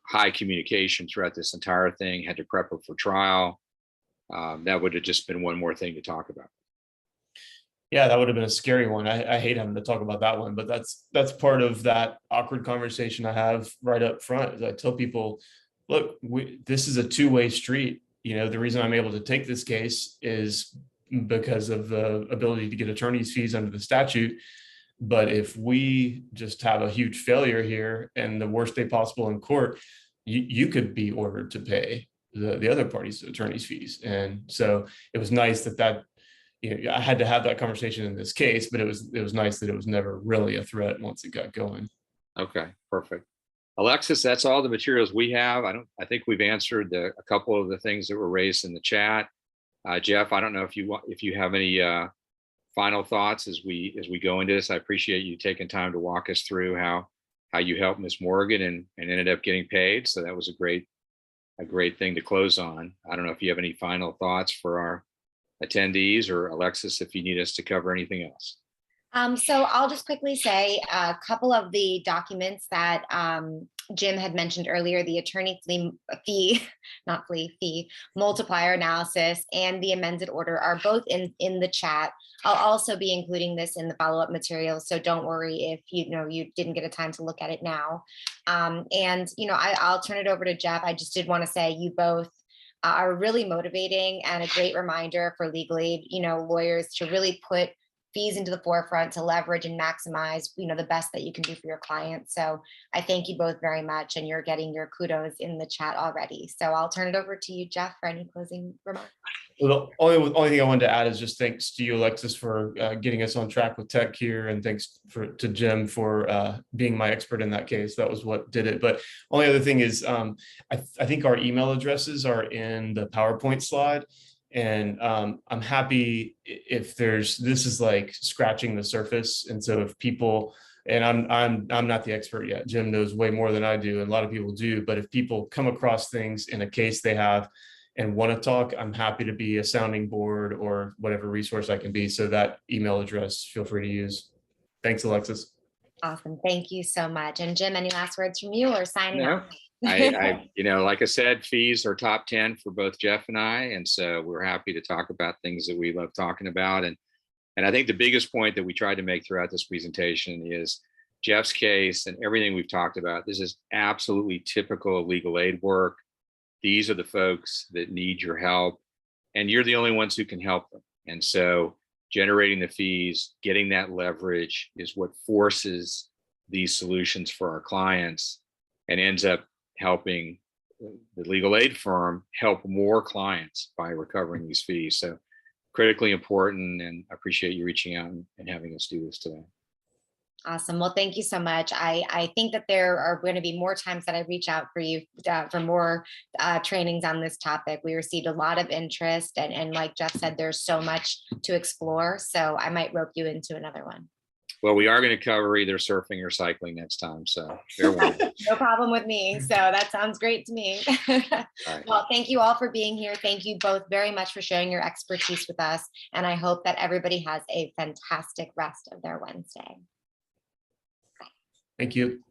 high communication throughout this entire thing, had to prep her for trial. That would have just been one more thing to talk about. Yeah, that would have been a scary one. I hate having to talk about that one, but that's part of that awkward conversation I have right up front. Is I tell people, look, this is a two-way street. You know, the reason I'm able to take this case is because of the ability to get attorney's fees under the statute. But if we just have a huge failure here and the worst day possible in court, you could be ordered to pay the other party's attorney's fees. And so it was nice that I had to have that conversation in this case, but it was nice that it was never really a threat once it got going. Okay, perfect. Alexis, that's all the materials we have. I think we've answered a couple of the things that were raised in the chat. Jeff, I don't know if you have any final thoughts as we go into this. I appreciate you taking time to walk us through how you helped Ms. Morgan and ended up getting paid. So that was a great thing to close on. I don't know if you have any final thoughts for our attendees, or Alexis, if you need us to cover anything else. So I'll just quickly say a couple of the documents that Jim had mentioned earlier, the attorney fee multiplier analysis and the amended order are both in the chat. I'll also be including this in the follow-up materials, so don't worry if you didn't get a time to look at it now. And I'll turn it over to Jeff. I just did want to say you both are really motivating and a great reminder for legal aid, lawyers to really put fees into the forefront to leverage and maximize, the best that you can do for your clients. So I thank you both very much, and you're getting your kudos in the chat already. So I'll turn it over to you, Jeff, for any closing remarks. Well, the only thing I wanted to add is just thanks to you, Alexis, for getting us on track with tech here, and thanks to Jim for being my expert in that case. That was what did it. But only other thing is, I think our email addresses are in the PowerPoint slide. And I'm happy if this is like scratching the surface. And so if people, and I'm not the expert yet, Jim knows way more than I do, and a lot of people do, but if people come across things in a case they have and want to talk, I'm happy to be a sounding board or whatever resource I can be. So that email address, feel free to use. Thanks, Alexis. Awesome. Thank you so much. And Jim, any last words from you or signing off? I like I said, fees are top 10 for both Jeff and I. And so we're happy to talk about things that we love talking about. And I think the biggest point that we tried to make throughout this presentation is Jeff's case and everything we've talked about. This is absolutely typical of legal aid work. These are the folks that need your help, and you're the only ones who can help them. And so generating the fees, getting that leverage is what forces these solutions for our clients and ends up helping the legal aid firm help more clients by recovering these fees. So critically important, and I appreciate you reaching out and having us do this today. Awesome. Well, thank you so much. I think that there are going to be more times that I reach out for you for more trainings on this topic. We received a lot of interest, and like Jeff said, there's so much to explore. So I might rope you into another one. Well, we are going to cover either surfing or cycling next time. So no problem with me. So that sounds great to me. Right. Well, thank you all for being here. Thank you both very much for sharing your expertise with us. And I hope that everybody has a fantastic rest of their Wednesday. Thank you.